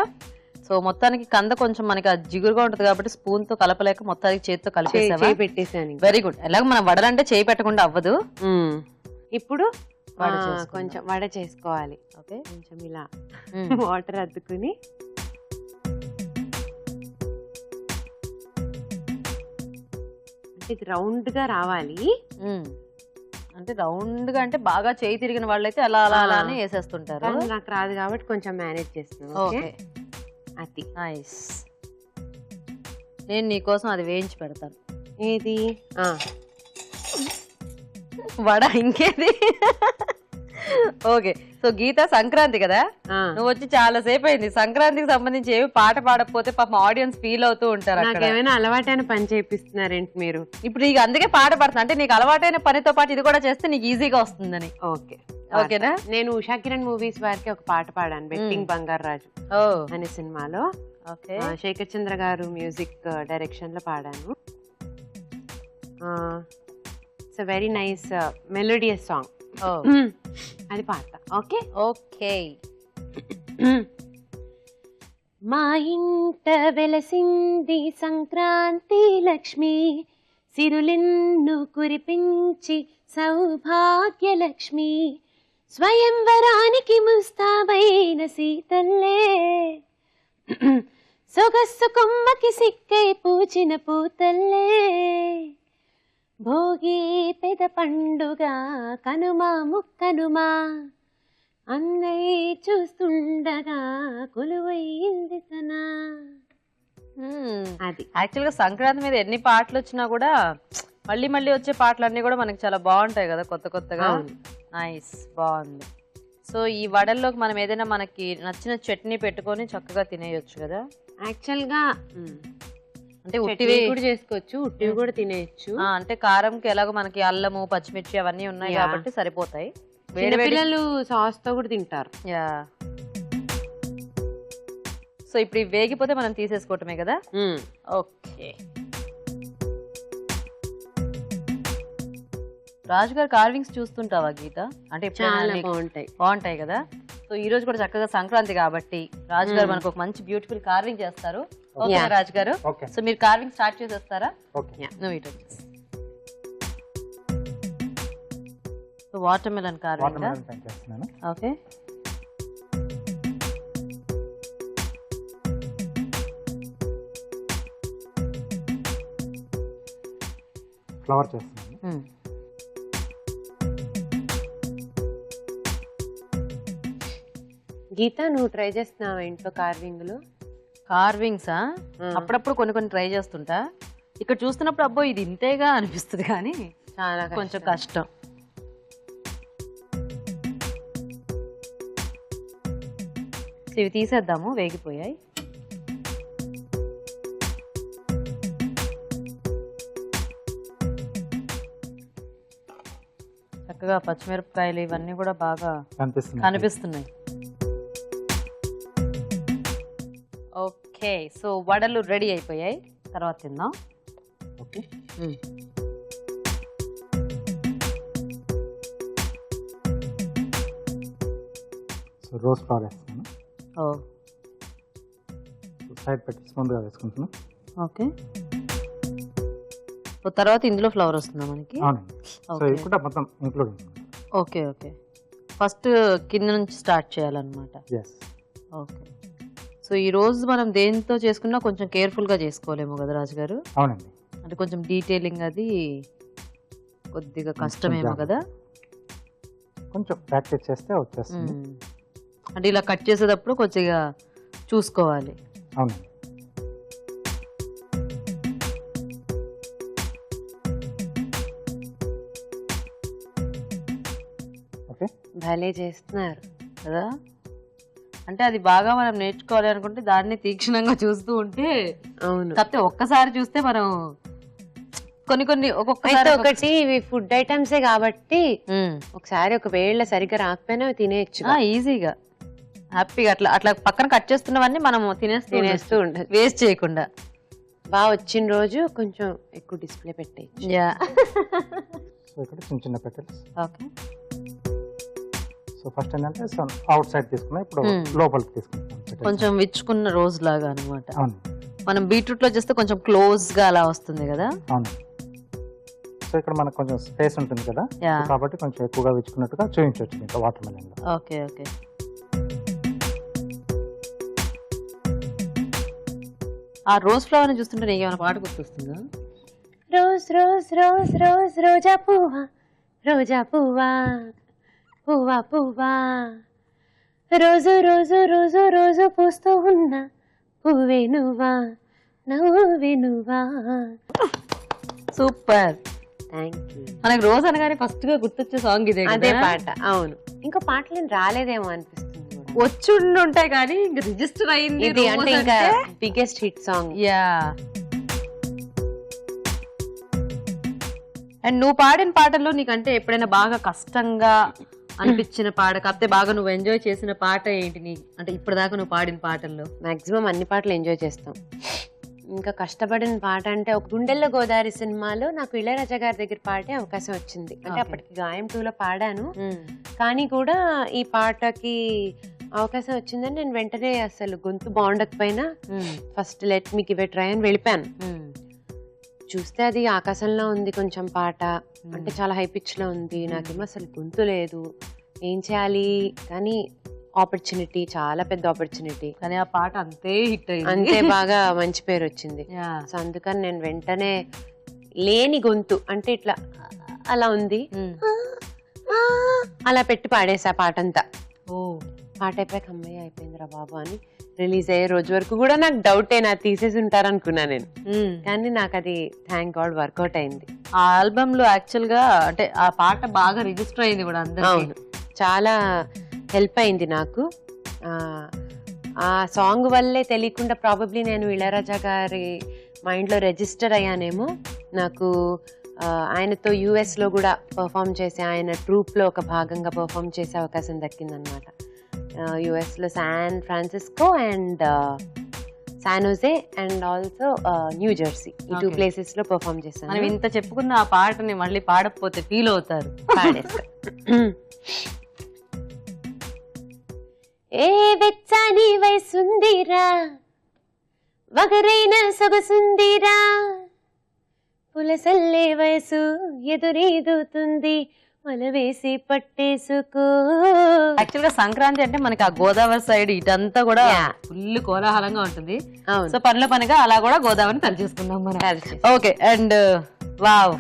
సో మొత్తానికి కంద కొంచెం మనకి జిగురుగా ఉంటుంది కాబట్టి స్పూన్ తో కలపలేక మొత్తానికి చేతితో కలిపేసావా? పెట్టేసాను. Very good. ఎలాగ మనం వడలంటే చేయి పెట్టకుండా అవ్వదు. ఇప్పుడు కొంచెం వడ చేసుకోవాలి. ఓకే, కొంచెం ఇలా వాటర్ అద్దుకుని అంటే ఇది రౌండ్ గా రావాలి. అంటే రౌండ్ గా అంటే బాగా చేయి తిరిగిన వాళ్ళైతే అలా అలా అలానే వేసేస్తుంటారు. నాకు రాదు కాబట్టి కొంచెం మేనేజ్ చేస్తున్నాను. ఓకే, అది నైస్. నేను నీకోసం అది వేయించి పెడతాను. ఏది? వడ ఇంకేది? ఓకే. సో గీత, సంక్రాంతి కదా, నువ్వు వచ్చి చాలా సేపు అయింది. సంక్రాంతికి సంబంధించి ఏమి పాట పాడకపోతే పాపం ఆడియన్స్ ఫీల్ అవుతూ ఉంటారు. ఏమైనా అలవాటైన పని చేపిస్తున్నారేంటి మీరు? ఇప్పుడు నీకు అందుకే పాట పాడుతున్నా, అంటే నీకు అలవాటైన పనితో పాటు ఇది కూడా చేస్తే నీకు ఈజీగా వస్తుందని. ఓకే, ఓకేనా? నేను ఉషా కిరణ్ మూవీస్ వారికి ఒక పాట పాడాను, బెట్టింగ్ బంగారు రాజు అనే సినిమాలో. ఓకే, శేఖర్ చంద్ర గారు మ్యూజిక్ డైరెక్షన్ లో పాడాను. It's very nice melodious song. అది పాడతా. Okay okay. మా ఇంట వెలసింది సంక్రాంతి లక్ష్మి, సిరులెన్ను కురిపించి సౌభాగ్యలక్ష్మి, స్వయంవరానికి ముస్తాబైన సీతల్లే, సొగస్సు కొమ్మకి సిక్కై పూచిన పూతల్లే, భోగి పెద పండుగ కనుమ ముక్కనుమా, అన్నయ్య చూస్తుండగా కొలువైంది తనా. అది యాక్చువల్ గా సంక్రాంతి మీద ఎన్ని పాటలు వచ్చినా కూడా మళ్ళీ మళ్ళీ వచ్చే పాటలన్నీ కూడా మనకి చాలా బాగుంటాయి కదా, కొత్త కొత్తగా. నైస్, బాగుంది. సో ఈ వడల్లోకి మనం ఏదైనా మనకి నచ్చిన చట్నీ పెట్టుకొని చక్కగా తినేయొచ్చు కదా. యాక్చువల్ గా అంటే ఉట్టివి కూడా చేసుకోవచ్చు, ఉట్టివి కూడా తినేయచ్చు. అంటే కారంకి ఎలాగో మనకి అల్లము పచ్చిమిర్చి అవన్నీ ఉన్నాయి కాబట్టి సరిపోతాయి. పిల్లలు సాస్ తో కూడా తింటారు. యా. సో ఇప్పుడు ఇవి వేగిపోతే మనం తీసేసుకోవటమే కదా. ఓకే. రాజుగారు కార్వింగ్స్ చూస్తుంటావా గీత? అంటే చాలా బాగుంటాయి కదా. సో ఈ రోజు కూడా చక్కగా సంక్రాంతి కాబట్టి రాజుగారు మనకు ఒక మంచి బ్యూటిఫుల్ కార్వింగ్ చేస్తారు. ఓకే రాజుగారు, సో మీరు కార్వింగ్ స్టార్ట్ చేసేస్తారా? నువ్వు ఇటు. So water melon carving. Okay. Flower చేస్తున్నాను. గీత, నువ్వు ట్రై చేస్తున్నావా ఇంట్లో కార్వింగ్లు? కార్వింగ్సా? అప్పుడప్పుడు కొన్ని కొన్ని ట్రై చేస్తుంటా. ఇక్కడ చూస్తున్నప్పుడు అబ్బో ఇది ఇంతేగా అనిపిస్తుంది కానీ చాలా కొంచెం కష్టం. సో ఇవి తీసేద్దాము, వేగిపోయాయి. చక్కగా పచ్చిమిరపకాయలు ఇవన్నీ కూడా బాగా కనిపిస్తున్నాయి. ఓకే, సో వడలు రెడీ అయిపోయాయి, తర్వాత తిందాం. ఓకే, సో రోజ్ ఫ్లవర్ వేస్తాను. ఓ సైడ్ పెట్టి స్పూన్గా వేసుకుంటున్నాను. ఓకే, ఓ తర్వాత ఇందులో ఫ్లవర్ వస్తుందా మనకి? అవునండి, సో ఇది కూడా మొత్తం ఇంక్లూడింగ్. ఓకే ఓకే, ఫస్ట్ కింద నుంచి స్టార్ట్ చేయాలన్నమాట. ఎస్. ఓకే, సో ఈ రోజు మనం దేంతో చేసుకున్నా కొంచెం కేర్ఫుల్గా చేసుకోలేము కదా రాజు గారు? అవునండి, అంటే కొంచెం డీటెయిలింగ్ అది కొద్దిగా కష్టమేమో కదా? కొంచెం ప్రాక్టీస్ చేస్తే వచ్చేస్తుంది. అంటే ఇలా కట్ చేసేటప్పుడు కొద్దిగా చూసుకోవాలి. అవునండి. ఓకే, భలే చేస్తున్నారు కదా? అంటే అది బాగా మనం నేర్చుకోవాలి అనుకుంటే దాన్ని తీక్షణంగా చూస్తూ ఉంటే, అవును. కాకపోతే ఒక్కసారి చూస్తే మనం కొన్ని ఒక్కొక్కసారి ఒకటి ఇవి ఫుడ్ ఐటమ్సే కాబట్టి ఒకసారి ఒకవేళ సరిగ్గా రాకపోయినా తినేయచ్చు ఈజీగా హ్యాపీగా అట్లా అట్లా పక్కన కట్ చేస్తున్నవన్నీ మనం తినేస్తూ ఉండదు, వేస్ట్ చేయకుండా. బాగా వచ్చిన రోజు కొంచెం ఎక్కువ డిస్ప్లే పెట్టేయచ్చు. యా, సో ఇక్కడ చిన్న చిన్న పెటల్స్. ఓకే, సో ఫస్ట్ ఏంటంటే అవుట్ సైడ్ తీసుకున్నా, ఇప్పుడు లోపలికి తీసుకుంటాం. కొంచెం విచ్చుకున్న రోజ్ లాగా అనమాట. అవును, మనం బీట్రూట్ లో చేస్తే కొంచెం క్లోజ్ గా అలా వస్తుంది కదా? అవును. సో ఇక్కడ మనకు కొంచెం స్పేస్ ఉంటుంది కదా, కాబట్టి కొంచెం ఎక్కువగా విచ్చుకున్నట్టుగా చూపించవచ్చు ఇంకా వాటర్ మెలన్ లో. ఓకే ఓకే, ఆ రోజ్ ఫ్లవర్ ని చూస్తుంటే నీకు ఏమైనా పాట గుర్తొస్తుందా? రోజ్ రోజ్ రోజ్ రోజ్ రోజా పువ్వా, రోజా పువ్వా, పువ్వా పువ్వా, రోజు రోజు రోజు రోజు పూస్తూ ఉన్నా పువ్వే నువ్వా, నవ్వే నువ్వా. Super, thank you. మనకి రోజు అనగానే ఫస్ట్ గా గుర్తొచ్చే సాంగ్ ఇదే అదే పాట. అవును, ఇంకా పాటలు రాలేదేమో అనిపిస్తుంది. వచ్చి ఉంటాయి కానీ ఇంకా రిజిస్టర్ అయింది ఇది అంటే ఇంకా biggest hit song. Yeah, and నువ్వు పాడిన పాటల్లో నీకంటే ఎప్పుడైనా బాగా కష్టంగా అనిపించిన పాట, కాకపోతే బాగా నువ్వు ఎంజాయ్ చేసిన పాట ఏంటి? నీ అంటే ఇప్పటిదాకా నువ్వు పాడిన పాటల్లో మాక్సిమం అన్ని పాటలు ఎంజాయ్ చేస్తాం. ఇంకా కష్టపడిన పాట అంటే ఒక గుండెల్లో గోదావరి సినిమాలో నాకు ఇళయరాజా గారి దగ్గర పాడే అవకాశం వచ్చింది. అంటే అప్పటికి గాయం 2లో పాడాను, కానీ కూడా ఈ పాటకి అవకాశం వచ్చిందని నేను వెంటనే అసలు గొంతు బాగుండకపోయినా first let me give a try అని వెళ్ళిపోయాను. చూస్తే అది ఆకాశంలో ఉంది కొంచెం పాట, అంటే చాలా హై పిచ్ లో ఉంది. నాకేమో అసలు గొంతు లేదు, ఏం చేయాలి? కానీ ఆపర్చునిటీ, చాలా పెద్ద ఆపర్చునిటీ. కానీ ఆ పాట అంతే హిట్ అయింది, అంతే బాగా మంచి పేరు వచ్చింది. సో అందుకని నేను వెంటనే లేని గొంతు అంటే ఇట్లా అలా ఉంది, అలా పెట్టి పాడేసా పాటంతా. పాట అయిపోయాక అమ్మాయి అయిపోయిందిరా బాబు అని రిలీజ్ అయ్యే రోజు వరకు కూడా నాకు డౌటే, నా తీసేసి ఉంటారనుకున్నా నేను. కానీ నాకు అది థ్యాంక్ గాడ్ వర్కౌట్ అయింది. ఆ ఆల్బమ్ లో యాక్చువల్ గా అంటే ఆ పాట బాగా రిజిస్టర్ అయింది కూడా అందరికీ. అవును, చాలా హెల్ప్ అయింది నాకు. ఆ సాంగ్ వల్లే తెలియకుండా ప్రాబబ్లీ నేను ఇళయరాజా గారి మైండ్లో రిజిస్టర్ అయ్యానేమో. నాకు ఆయనతో యుఎస్లో కూడా పర్ఫామ్ చేసి ఆయన ట్రూప్లో ఒక భాగంగా పర్ఫామ్ చేసే అవకాశం దక్కిందనమాట. యుఎస్లో San Francisco and San Jose and also New Jersey, ఈ 2 ప్లేసెస్లో పర్ఫామ్ చేశాను. మనం ఇంత చెప్పుకున్న ఆ పాటని మళ్ళీ పాడకపోతే ఫీల్ అవుతారు. పాడేస్తా. ఏ వెచ్చని వయసుందిరా, వగరైన సొగసుందిరా, పులసల్లే వయసు ఎదురీదుతుంది, వలవేసి పట్టేసుకో. యాక్చువల్ గా సంక్రాంతి అంటే మనకి ఆ గోదావరి సైడ్ ఇటంతా కూడా ఫుల్ కోలాహలంగా ఉంటుంది. సో పనిలో పనిగా అలా కూడా గోదావరిని తలిచేసుకుందాం మనం. ఓకే, అండ్ వావ్,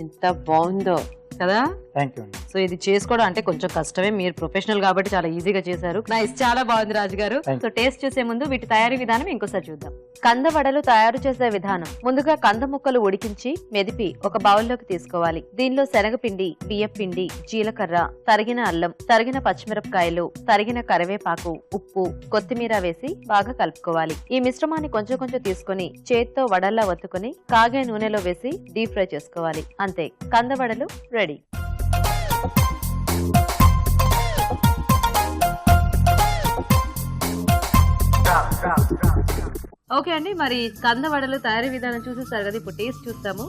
ఎంత బాగుందో కదా. థ్యాంక్ యూ అండి. సో ఇది చేసుకోవడం అంటే కొంచెం కష్టమే, మీరు ప్రొఫెషనల్ కాబట్టి చాలా ఈజీగా చేశారు. నైస్, చాలా బాగుంది రాజు గారు. Thank you. సో టేస్ట్ చేసే ముందు వీటి తయారీ విధానం ఇంకోసారి చూద్దాం. కంద వడలు తయారు చేసే విధానం: ముందుగా కంద ముక్కలు ఉడికించి మెదిపి ఒక బౌల్లోకి తీసుకోవాలి. దీనిలో శనగపిండి, బియ్యపిండి, జీలకర్ర, తరిగిన అల్లం, తరిగిన పచ్చిమిరపకాయలు, తరిగిన కరివేపాకు, ఉప్పు, కొత్తిమీర వేసి బాగా కలుపుకోవాలి. ఈ మిశ్రమాన్ని కొంచెం కొంచెం తీసుకొని చేత్తో వడల్లా వత్తుకొని కాగే నూనెలో వేసి డీప్ ఫ్రై చేసుకోవాలి. అంతే, కంద వడలు రెడీ. ఓకే అండి, మరి కంద వడలు తయారీ విధానం చూసేసారు కదా, ఇప్పుడు టేస్ట్ చూస్తాము.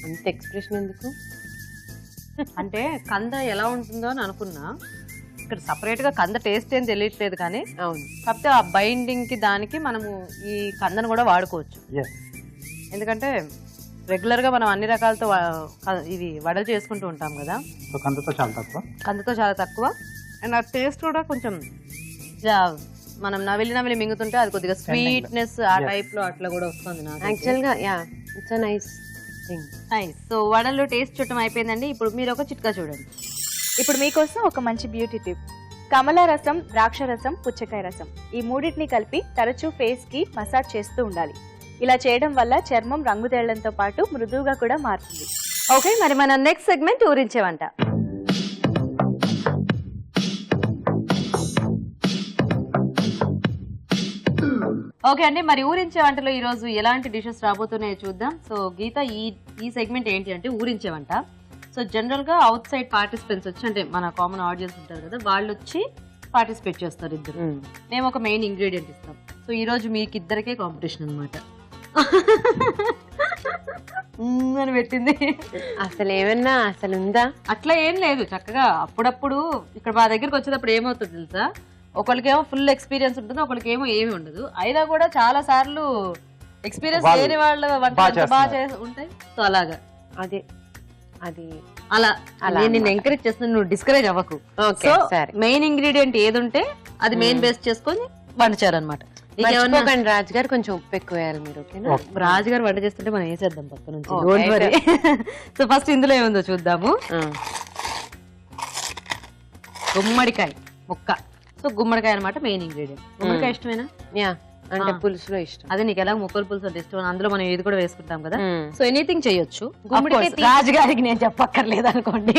అంత ఎక్స్ప్రెషన్ ఎందుకు? అంటే కంద ఎలా ఉంటుందో అని అనుకున్నా, ఇక్కడ సపరేట్ గా కంద టేస్ట్ ఏం తెలియట్లేదు, కానీ అవును, కాకపోతే ఆ బైండింగ్ కి దానికి మనము ఈ కందను కూడా వాడుకోవచ్చు. ఎస్. ఎందుకంటే రెగ్యులర్ గా మనం అన్ని రకాలతో ఇవి వడలు చేసుకుంటూ ఉంటాం కదా, సో కందతో చాలా తక్కువ. కందతో చాలా తక్కువ. అండ్ ఆ టేస్ట్ కూడా కొంచెం మనం నవిలి మింగుతుంటే అది కొద్దిగా స్వీట్నెస్ ఆ టైప్ లో అట్లా కూడా వస్తుంది నాకు. యాక్చువల్ గా yeah, it's a nice thing. Nice. So వడలు టేస్ట్ చూడటం అయిపోయిందండి. ఇప్పుడు మీరు ఒక చిట్కా చూడండి. ఇప్పుడు మీకోసం ఒక మంచి బ్యూటీ టిప్. కమల రసం, ద్రాక్ష రసం, పుచ్చకాయ రసం, ఈ మూడింటిని కలిపి తరచూ ఫేస్ కి మసాజ్ చేస్తూ ఉండాలి. ఇలా చేయడం వల్ల చర్మం రంగు తేళ్లతో పాటు మృదువుగా కూడా మారుతుంది. ఓకే, మరి మన నెక్స్ట్ సెగ్మెంట్ ఊరించే వంట. ఓకే అండి, మరి ఊరించే వంటలో ఈ రోజు ఎలాంటి డిషెస్ రాబోతున్నాయో చూద్దాం. సో గీత, ఈ సెగ్మెంట్ ఏంటి అంటే ఊరించే వంట. సో జనరల్ గా అవుట్ సైడ్ పార్టిసిపెంట్స్ వచ్చి, అంటే మన కామన్ ఆడియన్స్ ఉంటారు కదా, వాళ్ళు వచ్చి పార్టిసిపేట్ చేస్తారు ఇద్దరు. మేము ఒక మెయిన్ ఇంగ్రీడియంట్ ఇస్తాం. సో ఈ రోజు మీకు ఇద్దరికే కాంపిటీషన్ అనమాట అని పెట్టింది. అసలు ఏమన్నా అసలు ఉందా? అట్లా ఏం లేదు, చక్కగా అప్పుడప్పుడు ఇక్కడ మా దగ్గరకు వచ్చేటప్పుడు ఏమవుతుంది తెలుసా, ఒకరికేమో ఫుల్ ఎక్స్పీరియన్స్ ఉంటుంది, ఒకరికేమో ఏమి ఉండదు. అయినా కూడా చాలా సార్లు ఎక్స్పీరియన్స్ లేని వాళ్ళ వంట బాగా ఉంటాయి. సో అలాగా అదే అది అలా నేను ఎంకరేజ్ చేస్తున్నాను, నువ్వు డిస్కరేజ్ అవ్వకు. సో మెయిన్ ఇంగ్రీడియంట్ ఏది ఉంటే అది మెయిన్ బేస్ చేసుకొని వంట చేయాలన్నమాట. మర్చిపోకండి రాజు గారు, కొంచెం ఉప్పు ఎక్కువ వేయాలి మీరు. ఓకేనా? రాజు గారు వంట చేస్తుంటే మనం వేసేద్దాం పక్క నుంచి. Don't worry. సో ఫస్ట్ ఇందులో ఏముందో చూద్దాము. గుమ్మడికాయ ముక్క. సో గుమ్మడికాయ అనమాట మెయిన్ ఇంగ్రీడియంట్. గుమ్మడికాయ ఇష్టమేనా? యా, అంటే పులుసులో ఇష్టం. అదే నీకు ఎలా ముక్కల పులుసు అంటే ఇష్టం, అందులో మనం ఏది కూడా వేసుకుంటాం కదా. సో ఎనీథింగ్ చేయొచ్చు. గుమ్మడికాయ రాజుగారికి నేను చెప్పక్కర్లేదు అనుకోండి.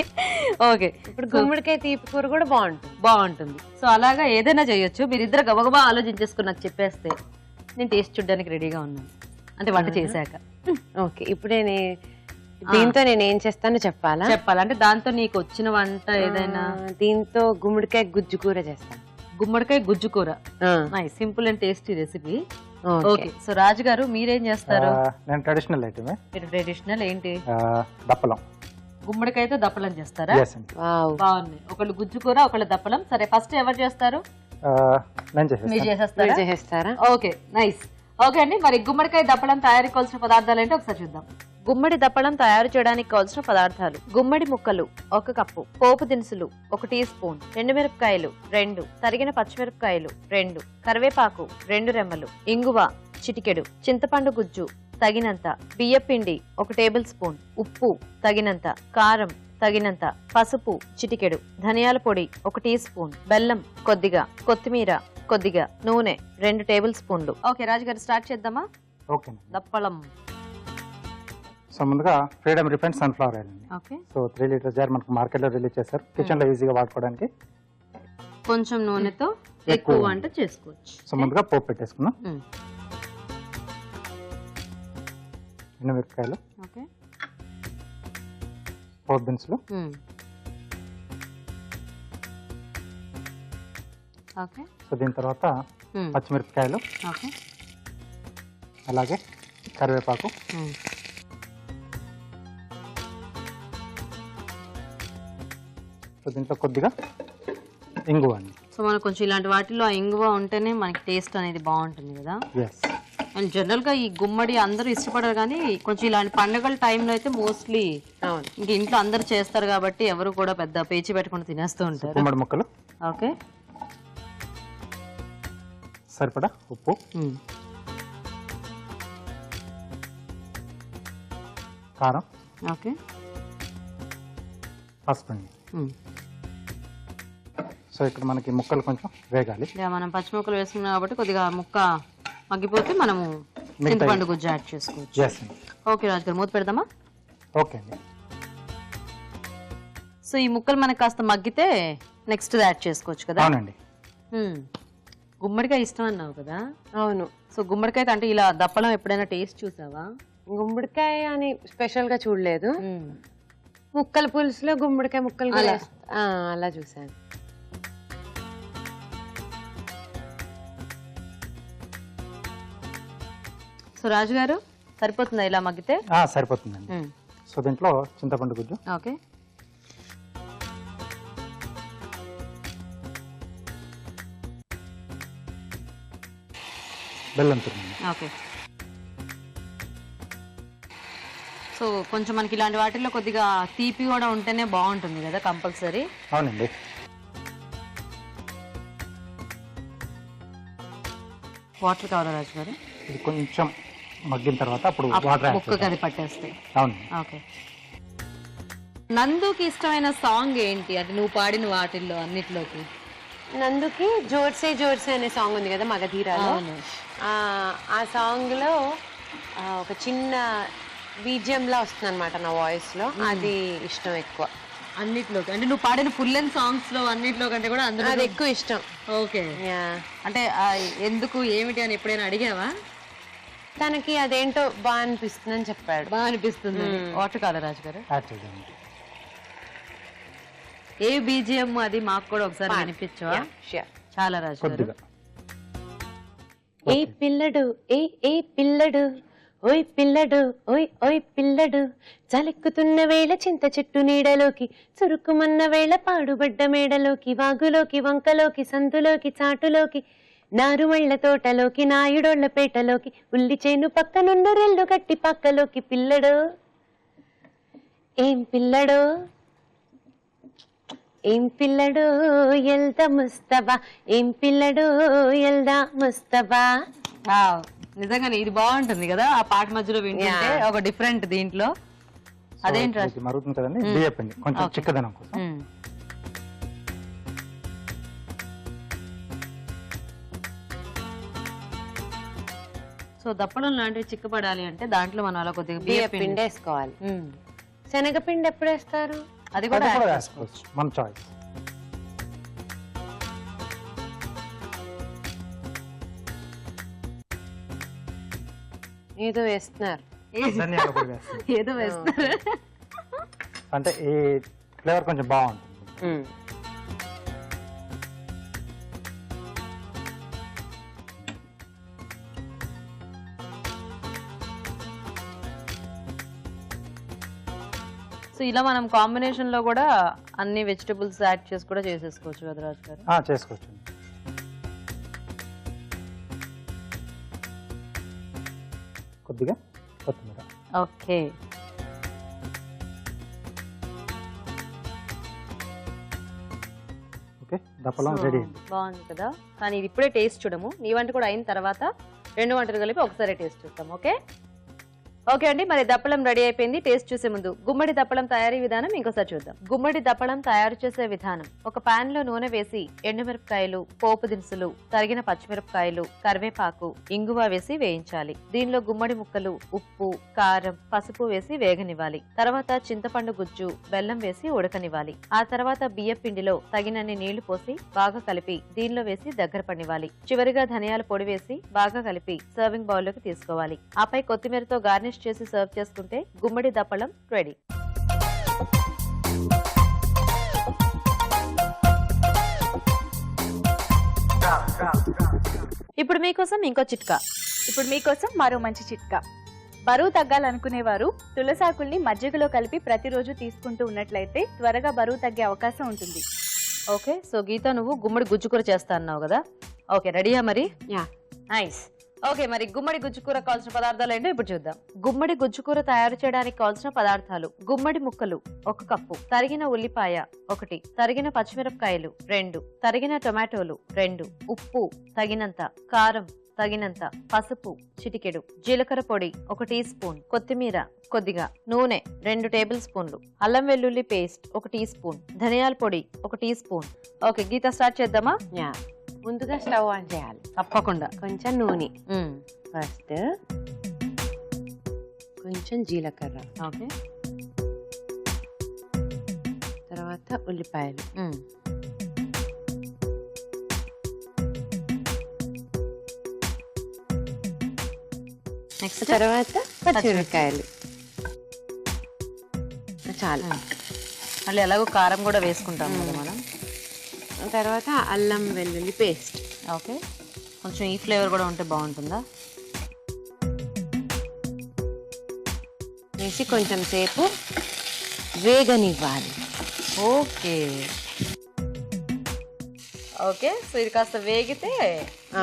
ఓకే, ఇప్పుడు గుమ్మడికాయ తీపి కూర కూడా బాగుంటుంది. సో అలాగా ఏదైనా చేయొచ్చు. మీరు ఇద్దరు గబగబా ఆలోచించేసుకుని నాకు చెప్పేస్తే నేను టేస్ట్ చూడడానికి రెడీగా ఉన్నాను, అంటే వంట చేశాక. ఓకే, ఇప్పుడు దీంతో నేను ఏం చేస్తానో చెప్పాలంటే దాంతో నీకు వచ్చిన వంట ఏదైనా. దీంతో గుమ్మడికాయ గుజ్జు కూర చేస్తాను. గుమ్మడికాయ గుజ్జు కూర, simple and tasty recipe. Okay, so Raju garu మీరేం చేస్తారు? నేను ట్రెడిషనల్ ఐటమే. మీరు ట్రెడిషనల్ ఏంటి? దప్పలం. గుమ్మడికాయతో దప్పలం చేస్తారా? బాగుంది. ఒకళ్ళు గుజ్జు కూర, ఒకళ్ళు దప్పలం. సరే, ఫస్ట్ ఎవరు చేస్తారు? మీరు చేసేస్తారా? Okay, nice. ఓకే అండి, మరి గుమ్మడికాయ దప్పలం తయారీ కావాల్సిన పదార్థాలు ఏంటో ఒకసారి చూద్దాం. గుమ్మడి దప్పలం తయారు చేయడానికి కావాల్సిన పదార్థాలు: గుమ్మడి ముక్కలు 1 కప్పు, పోపు దినుసులు 1 టీ స్పూన్, ఎండుమిరపకాయలు 2, తరిగిన పచ్చిమిరపకాయలు 2, కరివేపాకు 2 రెమ్మలు, ఇంగువ చిటికెడు, చింతపండు గుజ్జు తగినంత, బియ్యపిండి 1 టేబుల్ స్పూన్, ఉప్పు తగినంత, కారం తగినంత, పసుపు చిటికెడు, ధనియాల పొడి 1 టీ స్పూన్, బెల్లం కొద్దిగా, కొత్తిమీర కొద్దిగా, నూనె 2 టేబుల్ స్పూన్లు. ఓకే రాజుగారు, స్టార్ట్ చేద్దామా? ఓకే. దప్పలం. సో ముందుగా ఫ్రీడమ్ రిఫైన్డ్ సన్ఫ్లవర్ ఆయిల్ అండి. ఓకే, సో 3 లీటర్ జార్ మనకు మార్కెట్లో రిలీజ్ చేశారు, కిచెన్ లో ఈజీగా వాడుకోవడానికి. కొంచెం నూనెతో ఎక్కువ వంట చేసుకోవచ్చు. సో ముందుగా పోపు పెట్టేసుకున్నాం. ఎండుమిరపకాయలు, ఓకే, పోపు దినుసులు, ఓకే. సో దీని తర్వాత పచ్చిమిరపకాయలు, ఓకే, అలాగే కరివేపాకు, సో దీంట్లో కొద్దిగా ఇంగువ అండి. సో మనకు కొంచెం ఇలాంటి వాటిలో ఆ ఇంగువ ఉంటేనే మనకి టేస్ట్ అనేది బాగుంటుంది కదా. అండ్ జనరల్ గా ఈ గుమ్మడి అందరూ ఇష్టపడరు, కానీ కొంచెం ఇలాంటి పండుగల టైంలో అయితే మోస్ట్లీ ఇంక ఇంట్లో అందరు చేస్తారు కాబట్టి ఎవరు కూడా పెద్ద పేచి పెట్టుకుని తినేస్తూ ఉంటారు. గుమ్మడి ముక్కలు, ఓకే, సరిపడా ఉప్పు, కారం, ఓకే. పసుపు అండి. సో ఇక్కడ మనకి ముక్కలు కొంచెం వేగాలి. మనం పచ్చిముక్కలు వేసుకున్నాం కాబట్టి కొద్దిగా ముక్క మగ్గిపోతే మనము చింతపండు గుజ్జు యాడ్ చేసుకోవచ్చు. ఎస్ అండి. ఓకే రాజు గారు, మూత పెడదామా? ఓకే అండి. సో ఈ ముక్కలు మనకు కాస్త మగ్గితే నెక్స్ట్ యాడ్ చేసుకోవచ్చు కదా? అవునండి. గుమ్మడికాయ ఇష్టం అన్నావు కదా? అవును. సో గుమ్మడికాయ అంటే ఇలా దప్పడం ఎప్పుడైనా టేస్ట్ చూసావా? గుమ్మడికాయ అని స్పెషల్ గా చూడలేదు. ముక్కల పులుసులో గుమ్మడికాయ ముక్కలు కూడా అలా చూసాను. సో రాజు గారు, సరిపోతుందా ఇలా మగ్గితే? సరిపోతుందండి. సో దీంట్లో చింతపండు గుజ్జు, ఓకే, బెల్లం తురుము. ఓకే. సో కొంచెం మనకి ఇలాంటి వాటిల్లో కొద్దిగా తీపి కూడా ఉంటేనే బాగుంటుంది కదా, కంపల్సరీ. అవునండి. వాటర్ కావాలా రాజు గారు? ఇది కొంచెం మగ్గిన తర్వాత అప్పుడు వాటర్ యాడ్ ముక్కకి అది పట్టేస్తాయి. అవును. ఓకే. నందుకి ఇష్టమైన సాంగ్ ఏంటి అంటే నువ్వు పాడిన వాటిల్లో అన్నిట్లోకి? నందుకి జోర్సే జోర్సే అనే సాంగ్ ఉంది కదా మగధీరాలో. ఆ సాంగ్ లో ఒక చిన్న బీజిఎం లా వస్తుంది అనమాట నా వాయిస్ లో. అది ఇష్టం ఎక్కువ అన్నిట్లోకి. అంటే నువ్వు పాడిన ఫుల్ అండ్ సాంగ్స్ లో అన్నిట్లో కంటే కూడా అందులో అది ఎక్కువ ఇష్టం. ఓకే. అంటే ఎందుకు ఏమిటి అని ఎప్పుడైనా అడిగావా? తనకి అదేంటో బాగా అనిపిస్తుంది అని చెప్పాడు. బాగా అనిపిస్తుంది. వాటర్ కాదా రాజు గారు? యాడ్ చేద్దాం. ఏ బీజిఎం అది మాకు కూడా ఒకసారి వినిపించవా? చాలా రాజు గారు. కొద్దిగా. ఏ పిల్లడు ఏ పిల్లడు, ఓయ్ పిల్లడు ఓయ్ ఓయ్ పిల్లడు, చలెక్కుతున్న వేళ చింత చెట్టు నీడలోకి, చురుకుమన్న వేళ పాడుబడ్డ మేడలోకి, వాగులోకి వంకలోకి సందులోకి చాటులోకి, నారుమళ్ళ తోటలోకి నాయుడోళ్ల పేటలోకి, ఉల్లి చేను పక్కనున్న రెల్లు గట్టి పక్కలోకి, పిల్లడు ఏం పిల్లడో ఏం పిల్లడో ఎల్దా ముస్తబా, ఏం పిల్లడో ఎల్దా ముస్తబా. నిజంగానే ఇది బాగుంటుంది కదా, ఆ పాట మధ్యలో వింటుంటే ఒక డిఫరెంట్ దీంట్లో. అదేంటి రాజు? మరుగుతుంది కదండి, బియ్యం పిండి కొంచెం చిక్కదనం కోసం. సో దప్పడం లాంటివి చిక్కపడాలి అంటే దాంట్లో మనం అలా కొద్దిగా బియ్య పిండి వేసుకోవాలి. శనగపిండి ఎప్పుడు వేస్తారు? అది కూడా వేసుకోవచ్చు, మన చాయిస్. ఏదో వేస్తున్నారు. ధనియాల పొడి వేస్తాం. ఏదో వేస్తారు అంటే ఈ ఫ్లేవర్ కొంచెం బాగుంటుంది. సో ఇలా మనం కాంబినేషన్ లో కూడా అన్ని వెజిటబుల్స్ యాడ్ చేసి కూడా చేసేసుకోవచ్చు కదా రాజు గారు? చేసుకోవచ్చు. కొద్దిగా కొత్తిమీర. ఓకే. ఓకే, దప్పలం రెడీ. బాగుంది కదా, కానీ ఇది ఇప్పుడే టేస్ట్ చూడము. నీ వంట కూడా అయిన తర్వాత 2 వంటలు కలిపి ఒకసారి టేస్ట్ చూస్తాం. ఓకే ఓకే అండి, మరి దప్పలం రెడీ అయిపోయింది. టేస్ట్ చూసే ముందు గుమ్మడి దప్పలం తయారీ విధానం ఇంకోసారి చూద్దాం. గుమ్మడి దప్పలం తయారు చేసే విధానం: ఒక పాన్ లో నూనె వేసి ఎండుమిరపకాయలు, పోపు దినుసులు, తరిగిన పచ్చిమిరపకాయలు, కరివేపాకు, ఇంగువ వేసి వేయించాలి. దీనిలో గుమ్మడి ముక్కలు, ఉప్పు, కారం, పసుపు వేసి వేగనివ్వాలి. తర్వాత చింతపండు గుజ్జు, బెల్లం వేసి ఉడకనివ్వాలి. ఆ తర్వాత బియ్య పిండిలో తగినన్ని నీళ్లు పోసి బాగా కలిపి దీనిలో వేసి దగ్గర పడివ్వాలి. చివరిగా ధనియాల పొడి వేసి బాగా కలిపి సర్వింగ్ బౌల్ లోకి తీసుకోవాలి. ఆపై కొత్తిమీరతో గార్నిష్ చేసి సర్వ్ చేసుకుంటే గుమ్మడి దప్పలం రెడీ. ఇప్పుడు మీకోసం ఇంకో చిట్కా. ఇప్పుడు మీకోసం మరో మంచి చిట్కా. బరువు తగ్గాలనుకునేవారు తులసాకుల్ని మజ్జిగలో కలిపి ప్రతిరోజు తీసుకుంటూ ఉన్నట్లయితే త్వరగా బరువు తగ్గే అవకాశం ఉంటుంది. ఓకే, సో గీత నువ్వు గుమ్మడి గుజ్జు కూర చేస్తా అన్నావు కదా? ఓకే, రెడీయా మరి? నైస్. ఓకే, మరి గుమ్మడి గుజ్జుకూర కావాల్సిన పదార్థాలు ఏంటో ఇప్పుడు చూద్దాం. గుమ్మడి గుజ్జుకూర తయారు చేయడానికి కావాల్సిన పదార్థాలు: గుమ్మడి ముక్కలు 1 కప్పు, తరిగిన ఉల్లిపాయ 1, తరిగిన పచ్చిమిరపకాయలు 2, తరిగిన టొమాటోలు 2, ఉప్పు తగినంత, కారం తగినంత, పసుపు చిటికెడు, జీలకర్ర పొడి 1 టీ స్పూన్, కొత్తిమీర కొద్దిగా, నూనె 2 టేబుల్ స్పూన్లు, అల్లం వెల్లుల్లి పేస్ట్ 1 టీ స్పూన్, ధనియాల పొడి 1 టీ స్పూన్. ఓకే గీత స్టార్ట్ చేద్దామా? యా, ముందుగా స్టవ్ ఆన్ చేయాలి. తప్పకుండా. కొంచెం నూనె, ఫస్ట్ కొంచెం జీలకర్ర, ఓకే, తర్వాత ఉల్లిపాయలు, నెక్స్ట్ తర్వాత పచ్చిమిరపకాయలు. చాలు. మళ్ళీ ఎలాగో కారం కూడా వేసుకుంటాం కదా మనం. తర్వాత అల్లం వెల్లుల్లి పేస్ట్. ఓకే, కొంచెం ఈ ఫ్లేవర్ కూడా ఉంటే బాగుంటుందా? వేసి కొంచెం సేపు వేగనివ్వాలి. ఓకే ఓకే, సో ఇది కాస్త వేగితే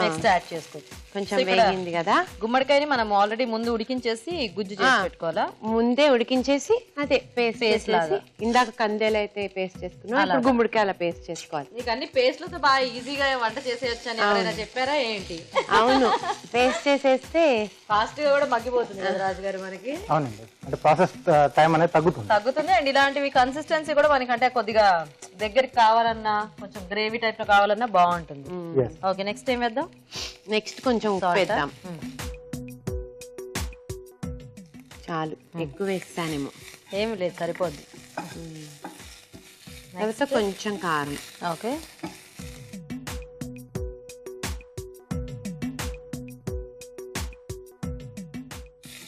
నెక్స్ట్ యాడ్ చేసుకోవచ్చు. కొంచెం సో ఇక్కడ వేగింది కదా, గుమ్మడికాయని మనం ఆల్రెడీ ముందు ఉడికించేసి గుజ్జు చేసి పెట్టుకోవాలా? ముందే ఉడికించేసి అదే పేస్ట్ చేసి, ఇందాక కందేలు అయితే పేస్ట్ చేసుకున్నాం, ఇప్పుడు గుమ్మడికాయల పేస్ట్ చేసుకోవాలి. నీకు అన్ని పేస్ట్లతో బాగా ఈజీగా వంట చేసేయచ్చు అని ఎవరైనా చెప్పారా ఏంటి? అవును, పేస్ట్ చేసేస్తే ఫాస్ట్ గా కూడా మగ్గిపోతుంది కదా రాజుగారు మనకి. అవునండి, అంటే ప్రాసెస్ టైం అనేది తగ్గుతుంది. అండ్ ఇలాంటివి కన్సిస్టెన్సీ కూడా మనకంటే కొద్దిగా దగ్గరికి కావాలన్నా, కొంచెం గ్రేవీ టైప్ లో కావాలన్నా బాగుంటుంది. ఓకే, నెక్స్ట్ ఏం వేద్దాం? నెక్స్ట్ కొంచెం ఉప్పు వేద్దాం. చాలు, ఎక్కువ వేస్తానేమో. ఏమి లేదు, సరిపోద్ది. తర్వాత కొంచెం కారం. ఓకే,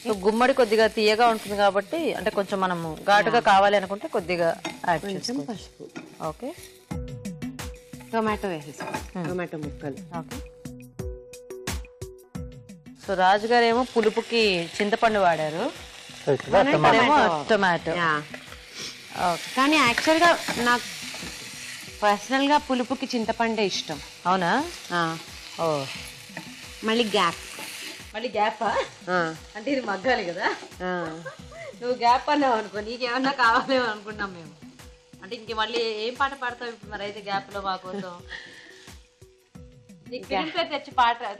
సో గుమ్మడి కొద్దిగా తీయగా ఉంటుంది కాబట్టి, అంటే కొంచెం మనము ఘాటుగా కావాలి అనుకుంటే కొద్దిగా యాడ్ కొంచెం చేసుకోవచ్చు. పసుపు. ఓకే, టొమాటో వేసేసుకో, టొమాటో ముక్కలు. ఓకే. సో రాజుగారు ఏమో పులుపుకి చింతపండు వాడారు, సో ఇక్కడ ఇక్కడేమో టొమాటో. యా. ఓకే, కానీ యాక్చువల్గా నాకు పర్సనల్గా పులుపుకి చింతపండే ఇష్టం. అవునా? ఓ, మళ్ళీ గ్యాప్. మళ్ళీ గ్యాపా? అంటే ఇది మగ్గాలి కదా, నువ్వు గ్యాప్ అన్నావు అనుకో, నీకేమన్నా కావాలేమో అనుకున్నాం మేము. అంటే ఇంక మళ్ళీ ఏం పాట పాడతావు ఇప్పుడు మరి అయితే గ్యాప్ లో మా కోసం? నీకు ఫిలిం పేరు తెచ్చి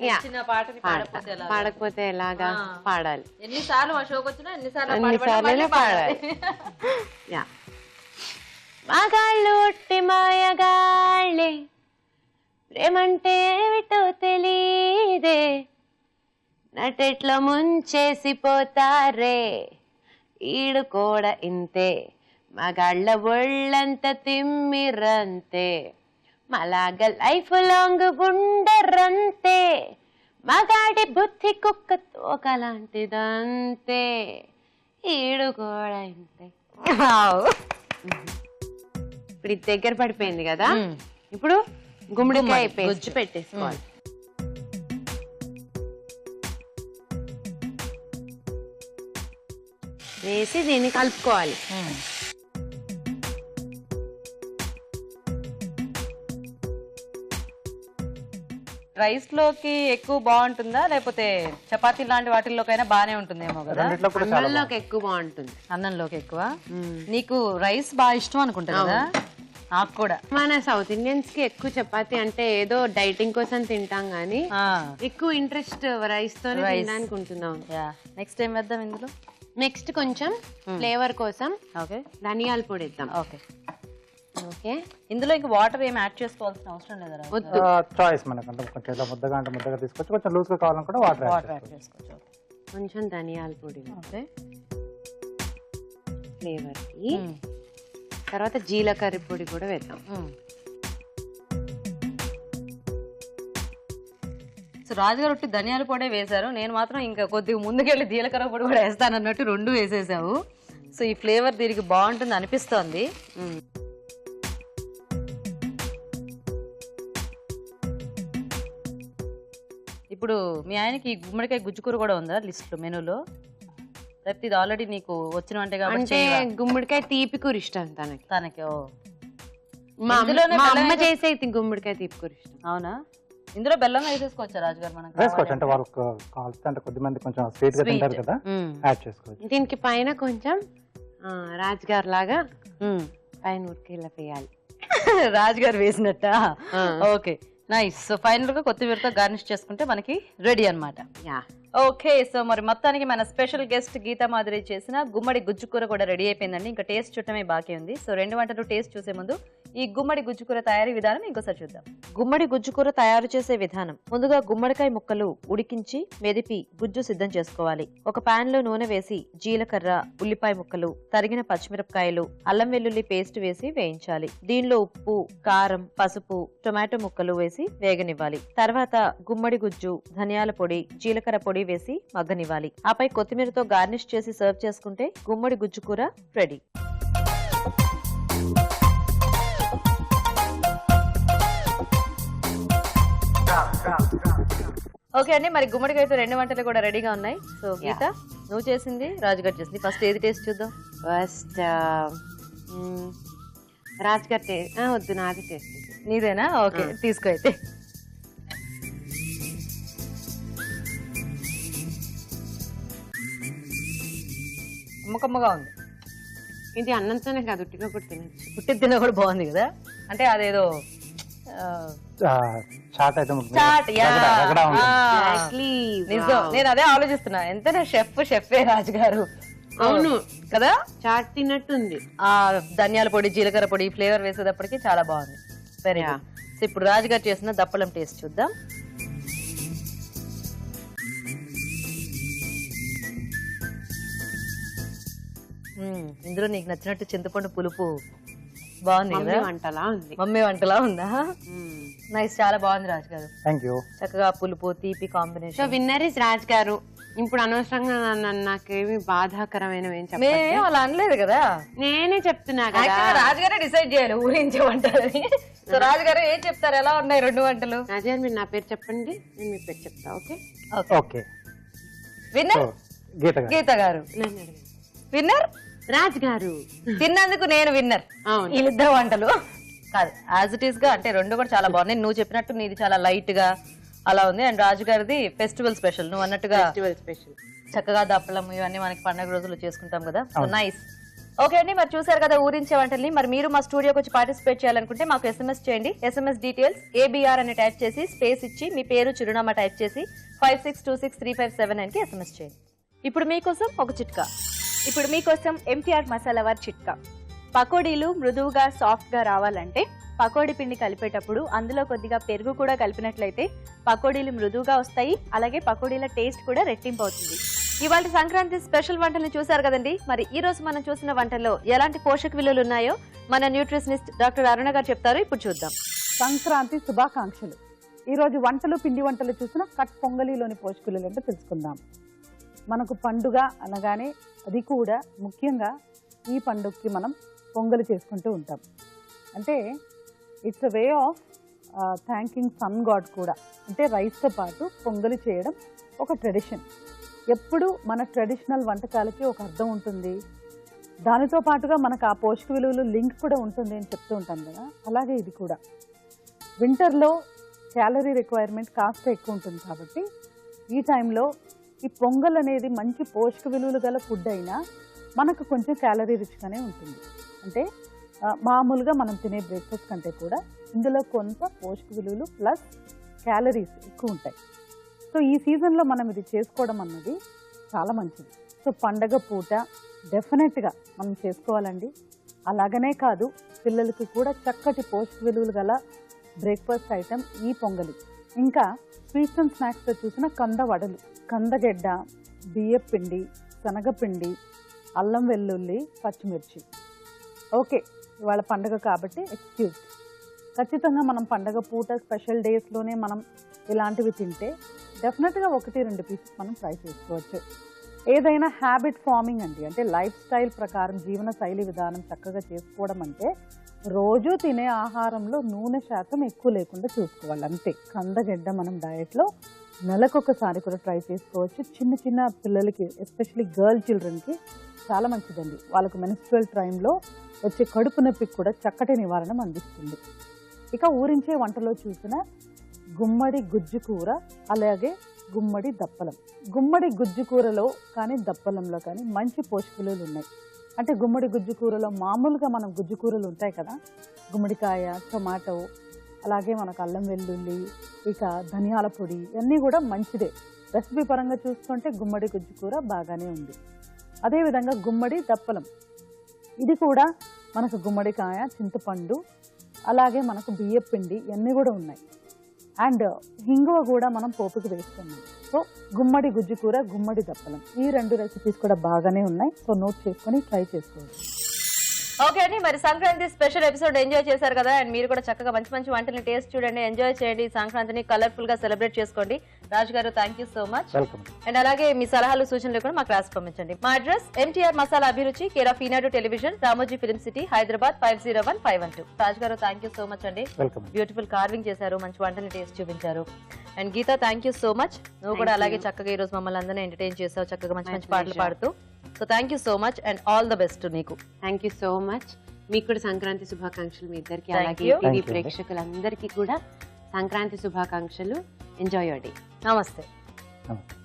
తెచ్చిన పాటని పాడకపోతే ఎలాగా? పాడాలి. ఎన్నిసార్లు మా షోకి వచ్చినా ఎన్నిసార్లు పాడాలి. యా. మగాళ్ళు ఒట్టి మాయగాళ్ళే, ప్రేమంటే ఏమిటో తెలీదే, నటెట్లో ముంచేసిపోతారే, ఈడు కూడా ఇంతే, మగాళ్ళ ఒళ్ళంత తిమ్మిరంతే, మలాగ లైఫ్ లాంగ్ ఉండరంతే, మగాడి బుద్ధి కుక్క తోకలాంటిదంతే, ఈడు కూడా ఇంతే. ఇప్పుడు ఇది దగ్గర పడిపోయింది కదా, ఇప్పుడు గుమ్మడికాయ పేస్ట్ పెట్టేసుకోవాలి. వేసి దీన్ని కలుపుకోవాలి. రైస్ లోకి ఎక్కువ బాగుంటుందా లేకపోతే చపాతీ లాంటి వాటిల్లోకైనా బానే ఉంటుందేమో కదా? రెండిట్లో కూడా చాలా అన్నంలోకి ఎక్కువ బాగుంటుంది. అన్నంలోకి ఎక్కువ. నీకు రైస్ బాగా ఇష్టం అనుకుంటా కదా? నాకు కూడా. మన సౌత్ ఇండియన్స్ కి ఎక్కువ చపాతీ అంటే ఏదో డైటింగ్ కోసం తింటాం గానీ ఎక్కువ ఇంట్రెస్ట్ రైస్ తోనే తినడానికి ఉంటున్నాం. నెక్స్ట్ ఏం వేద్దాం ఇందులో? నెక్స్ట్ కొంచెం ఫ్లేవర్ కోసం ఓకే ధనియాల పొడి వేద్దాం. ఓకే ఓకే, ఇందులో ఇంకా వాటర్ ఏం యాడ్ చేసుకోవాల్సిన అవసరం లేదా? చాయిస్ మనకంటే కొంచెం ఇలా ముద్దగా అంటే ముద్దగా తీసుకోవచ్చు, కొంచెం లూజ్ గా కావాలనుకుంటే వాటర్ యాడ్ చేసుకోవచ్చు. కొంచెం ధనియాల పొడి ఓకే ఫ్లేవర్ కి. తర్వాత జీలకర్ర పొడి కూడా వేద్దాం. సో రాజుగారు ఒట్టి ధనియాల పొడి వేశారు, నేను మాత్రం ఇంకా కొద్దిగా ముందుకెళ్ళి జీలకర్ర పొడి కూడా వేస్తాను అన్నట్టు రెండు వేసేసావు. సో ఈ ఫ్లేవర్ దీనికి బాగుంటుంది అనిపిస్తోంది. ఇప్పుడు మీ ఆయనకి గుమ్మడికాయ గుజ్జుకూర కూడా ఉందా లిస్ట్ లో, మెనూలో? లేకపోతే ఇది ఆల్రెడీ నీకు వచ్చిన వంట కాబట్టి? గుమ్మడికాయ తీపి కూర ఇష్టం తనకి. తనకి మా అమ్మ చేసే గుమ్మడికాయ తీపి కూర ఇష్టం. అవునా? ఇందులో బెల్లం వేసేసుకోవచ్చా రాజుగారు? మనం వేసుకోవచ్చు, అంటే వాళ్ళకి కావాల్సి అంటే కొద్దిమంది కొంచెం స్వీట్ గా తింటారు కదా, యాడ్ చేసుకోవచ్చు. దీనికి పైన కొంచెం రాజుగారు లాగా పైన ఉడికి ఇలా వేయాలి. రాజుగారు వేసినట్ట? Okay, nice. సో ఫైనల్ గా కొత్తిమీరతో గార్నిష్ చేసుకుంటే మనకి రెడీ అన్నమాట. యా. ఓకే, సో మరి మొత్తానికి మన స్పెషల్ గెస్ట్ గీతా మాధురి చేసిన గుమ్మడి గుజ్జుకూర కూడా రెడీ అయిపోయిందండి. ఇంకా టేస్ట్ చూడటమే బాకీ ఉంది. సో 2 వంటలు టేస్ట్ చూసే ముందు ఈ గుమ్మడి గుజ్జుకూర తయారీ విధానం ఇంకోసారి చూద్దాం. గుమ్మడి గుజ్జుకూర తయారు చేసే విధానం: ముందుగా గుమ్మడికాయ ముక్కలు ఉడికించి మెదిపి గుజ్జు సిద్ధం చేసుకోవాలి. ఒక పాన్ లో నూనె వేసి జీలకర్ర, ఉల్లిపాయ ముక్కలు, తరిగిన పచ్చిమిరపకాయలు, అల్లం వెల్లుల్లి పేస్ట్ వేసి వేయించాలి. దీనిలో ఉప్పు, కారం, పసుపు, టొమాటో ముక్కలు వేసి వేగనివ్వాలి. తర్వాత గుమ్మడి గుజ్జు, ధనియాల పొడి, జీలకర్ర పొడి వేసి మగ్గనివ్వాలి. ఆపై కొత్తిమీరతో గార్నిష్ చేసి సర్వ్ చేసుకుంటే గుమ్మడి గుజ్జుకూర రెడీ. ఓకే అండి, మరి గుమ్మడికాయతో 2 వంటలు కూడా రెడీగా ఉన్నాయి. సో గీత, నువ్వు చేసింది, రాజుగారు చేసింది. ఫస్ట్ ఏది టేస్ట్ చూద్దాం? ఫస్ట్ రాజ్ గారు టేస్ట్ వద్దు, నాది టేస్ట్. నీదేనా? ఓకే, తీసుకో అయితే. కమ్మకమ్మగా ఉంది. ఇది అన్నంతోనే కాదు, ఉట్టిగా కూడా తినచ్చు. పుట్టి తిన్న కూడా బాగుంది కదా. అంటే అదేదో చాట్ అయితే చాట్. Exactly. నిజం, నేను అదే ఆలోచిస్తున్నా. ఎంతైనా షెఫే రాజుగారు. అవును కదా, చాట్ తిన్నట్టుంది. ఆ ధనియాల పొడి, జీలకర్ర పొడి ఫ్లేవర్ వేసేటప్పటికి చాలా బాగుంది. Very good. సో ఇప్పుడు రాజుగారు చేసిన దప్పలం టేస్ట్ చూద్దాం. ఇందులో నీకు నచ్చినట్టు చింతపండు పులుపు బాగుంది కదా. వంటలా ఉంది. మమ్మీ వంటలా ఉందా? నైస్, చాలా బాగుంది రాజుగారు. Thank you. చక్కగా పులుపు తీపి so combination. Winner is Raj గారు. ఇప్పుడు అనవసరంగా నాకేమి బాధాకరమైనవి ఏం చెప్పండి. మేమేం అలా అనలేదు కదా, నేనే చెప్తున్నా కదా. రాజుగారే డిసైడ్ చేయాలి ఊరించే వంటలని. సో రాజుగారు ఏం చెప్తారు, ఎలా ఉన్నాయి 2 వంటలు? రాజ్ గారు మీరు నా పేరు చెప్పండి, నేను మీ పేరు చెప్తా. Okay okay. విన్నర్ గీత గారు. నన్ను అడగండి. విన్నర్ రాజ్ గారు. తిన్నందుకు నేను విన్నర్. అవును. వీళ్ళిద్దరు వంటలు కాదు, యాజ్ ఇట్ ఈస్ గా. అంటే 2 కూడా చాలా బాగున్నాయి. నువ్వు చెప్పినట్టు నీది చాలా లైట్ గా అలా ఉంది, అండ్ రాజు గారిది ఫెస్టివల్ స్పెషల్. నువ్వు అన్నట్టుగా స్పెషల్ చక్కగా దప్పలం ఇవన్నీ మనకి పండుగ రోజులు చేసుకుంటాం కదా. So nice. ఓకే అండి, మరి చూసారు కదా ఊరించే వంటల్ని. మరి మీరు మా స్టూడియోకి వచ్చి పార్టిసిపేట్ చేయాలనుకుంటే మాకు SMS చేయండి. SMS డీటెయిల్స్ ABR అని టైప్ చేసి స్పేస్ ఇచ్చి మీ పేరు, చిరునామా టైప్ చేసి 56263579 కి SMS చేయండి. ఇప్పుడు మీకోసం ఒక చిట్కా. ఇప్పుడు మీకోసం MTR మసాలా వార్ చిట్కా. పకోడీలు మృదువుగా సాఫ్ట్ గా రావాలంటే పకోడీ పిండి కలిపేటప్పుడు అందులో కొద్దిగా పెరుగు కూడా కలిపినట్లయితే పకోడీలు మృదువుగా వస్తాయి. అలాగే పకోడీల టేస్ట్ కూడా రెట్టింపు అవుతుంది. ఇవాళ సంక్రాంతి స్పెషల్ వంటల్ని చూసారు కదండి. మరి ఈ రోజు మనం చూసిన వంటల్లో ఎలాంటి పోషక విలువలు ఉన్నాయో మన న్యూట్రిషనిస్ట్ డాక్టర్ అరుణ గారు చెప్తారు. ఇప్పుడు చూద్దాం. సంక్రాంతి శుభాకాంక్షలు. ఈరోజు వంటలు, పిండి వంటలు చూసిన కట్ పొంగలిలోని పోషక విలువలు ఏంటో తెలుసుకుందాం. మనకు పండుగ అనగానే, అది కూడా ముఖ్యంగా ఈ పండుగకి మనం పొంగలి చేసుకుంటూ ఉంటాం. అంటే it's a way of thanking sun god కూడా. అంటే రైస్తో పాటు పొంగలి చేయడం ఒక ట్రెడిషన్. ఎప్పుడు మన ట్రెడిషనల్ వంటకాలకి ఒక అర్థం ఉంటుంది, దానితో పాటుగా మనకు ఆ పోషక విలువలు లింక్ కూడా ఉంటుంది అని చెప్తూ ఉంటాం కదా. అలాగే ఇది కూడా వింటర్లో క్యాలరీ రిక్వైర్మెంట్ కాస్త ఎక్కువ ఉంటుంది కాబట్టి ఈ టైంలో ఈ పొంగల్ అనేది మంచి పోషక విలువలు గల ఫుడ్ అయినా మనకు కొంచెం క్యాలరీ రిచ్గానే ఉంటుంది. అంటే మామూలుగా మనం తినే బ్రేక్ఫాస్ట్ కంటే కూడా ఇందులో కొంత పోషక విలువలు ప్లస్ క్యాలరీస్ ఎక్కువ ఉంటాయి. సో ఈ సీజన్లో మనం ఇది చేసుకోవడం అన్నది చాలా మంచిది. సో పండగ పూట డెఫినెట్గా మనం చేసుకోవాలండి. అలాగనే కాదు, పిల్లలకి కూడా చక్కటి పోషక విలువలు గల బ్రేక్ఫాస్ట్ ఐటెం ఈ పొంగలి. ఇంకా స్వీట్స్ అండ్ స్నాక్స్తో చూసిన కంద వడలు, కందగడ్డ, బియ్యపిండి, శనగపిండి, అల్లం వెల్లుల్లి, పచ్చిమిర్చి. ఓకే, ఇవాళ పండగ కాబట్టి ఎక్స్క్యూజ్. ఖచ్చితంగా మనం పండగ పూట స్పెషల్ డేస్లోనే మనం ఇలాంటివి తింటే డెఫినెట్గా 1-2 పీసెస్ మనం ట్రై చేసుకోవచ్చు. ఏదైనా హ్యాబిట్ ఫార్మింగ్ అండి, అంటే లైఫ్ స్టైల్ ప్రకారం జీవన శైలి విధానం చక్కగా చేసుకోవడం అంటే రోజు తినే ఆహారంలో నూనె శాతం ఎక్కువ లేకుండా చూసుకోవాలి అంతే. కందగడ్డ మనం డయట్లో నెలకొకసారి కూడా ట్రై చేసుకోవచ్చు. చిన్న చిన్న పిల్లలకి, ఎస్పెషల్లీ గర్ల్ చిల్డ్రన్కి చాలా మంచిదండి. వాళ్ళకు మెన్స్ట్రువల్ టైంలో వచ్చే కడుపు నొప్పికి కూడా చక్కటి నివారణ అందిస్తుంది. ఇక ఊరించే వంటలో చూసిన గుమ్మడి గుజ్జు కూర, అలాగే గుమ్మడి దప్పలం. గుమ్మడి గుజ్జు కూరలో కానీ దప్పలంలో కానీ మంచి పోషక విలువలు ఉన్నాయి. అంటే గుమ్మడి గుజ్జు కూరలో మామూలుగా మనం గుజ్జు కూరలు ఉంటాయి కదా, గుమ్మడికాయ, టొమాటో, అలాగే మనకు అల్లం వెల్లుల్లి, ఇక ధనియాల పొడి ఇవన్నీ కూడా మంచిదే. రెసిపీ పరంగా చూసుకుంటే గుమ్మడి గుజ్జు కూర బాగానే ఉంది. అదేవిధంగా గుమ్మడి దప్పలం, ఇది కూడా మనకు గుమ్మడికాయ, చింతపండు, అలాగే మనకు బియ్యపిండి ఇవన్నీ కూడా ఉన్నాయి. అండ్ హింగువ కూడా మనం పోపుకి వేస్తున్నాం. సో గుమ్మడి గుజ్జు కూర, గుమ్మడి దప్పలం, ఈ 2 రెసిపీస్ కూడా బాగానే ఉన్నాయి. సో నోట్ చేసుకొని ట్రై చేసుకోవచ్చు. ఓకే అండి, మరి సంక్రాంతి స్పెషల్ ఎపిసోడ్ ఎంజాయ్ చేశారు కదా. అండ్ మీరు కూడా చక్కగా మంచి మంచి వంటల్ని టేస్ట్ చూడండి, ఎంజాయ్ చేయండి, సంక్రాంతిని కలర్ఫుల్ గా సెలబ్రేట్ చేసుకోండి. రాజు garu thank you so much. Welcome. And అలాగే మీ సలహాలు సూచనలు కూడా మాకు రాసి పంపించండి. మా అడ్రస్ MTR మసాలా అభిరుచి, care of Eenadu television, Ramoji film city, Hyderabad 501512. Raju garu thank you so much అండి. వెల్కమ్. బ్యూటిఫుల్ కార్వింగ్ చేశారు, మంచి వంటల్ని టేస్ట్ చూపించారు. And Geetha thank you so much, నువ్వు కూడా అలాగే చక్కగా ఈ రోజు మమ్మల్ని అందరినీ ఎంటర్టైన్ చేసావు, చక్కగా మంచి మంచి పాటలు పాడుతూ. So thank you so much and all the best నీకు. Thank you so much. మీకు కూడా సంక్రాంతి శుభాకాంక్షలు మీ ఇద్దరికి, Thank అలాగే you. TV Thank you. ప్రేక్షకులందరికీ కూడా సంక్రాంతి శుభాకాంక్షలు. Enjoy your day. నమస్తే. నమస్తే.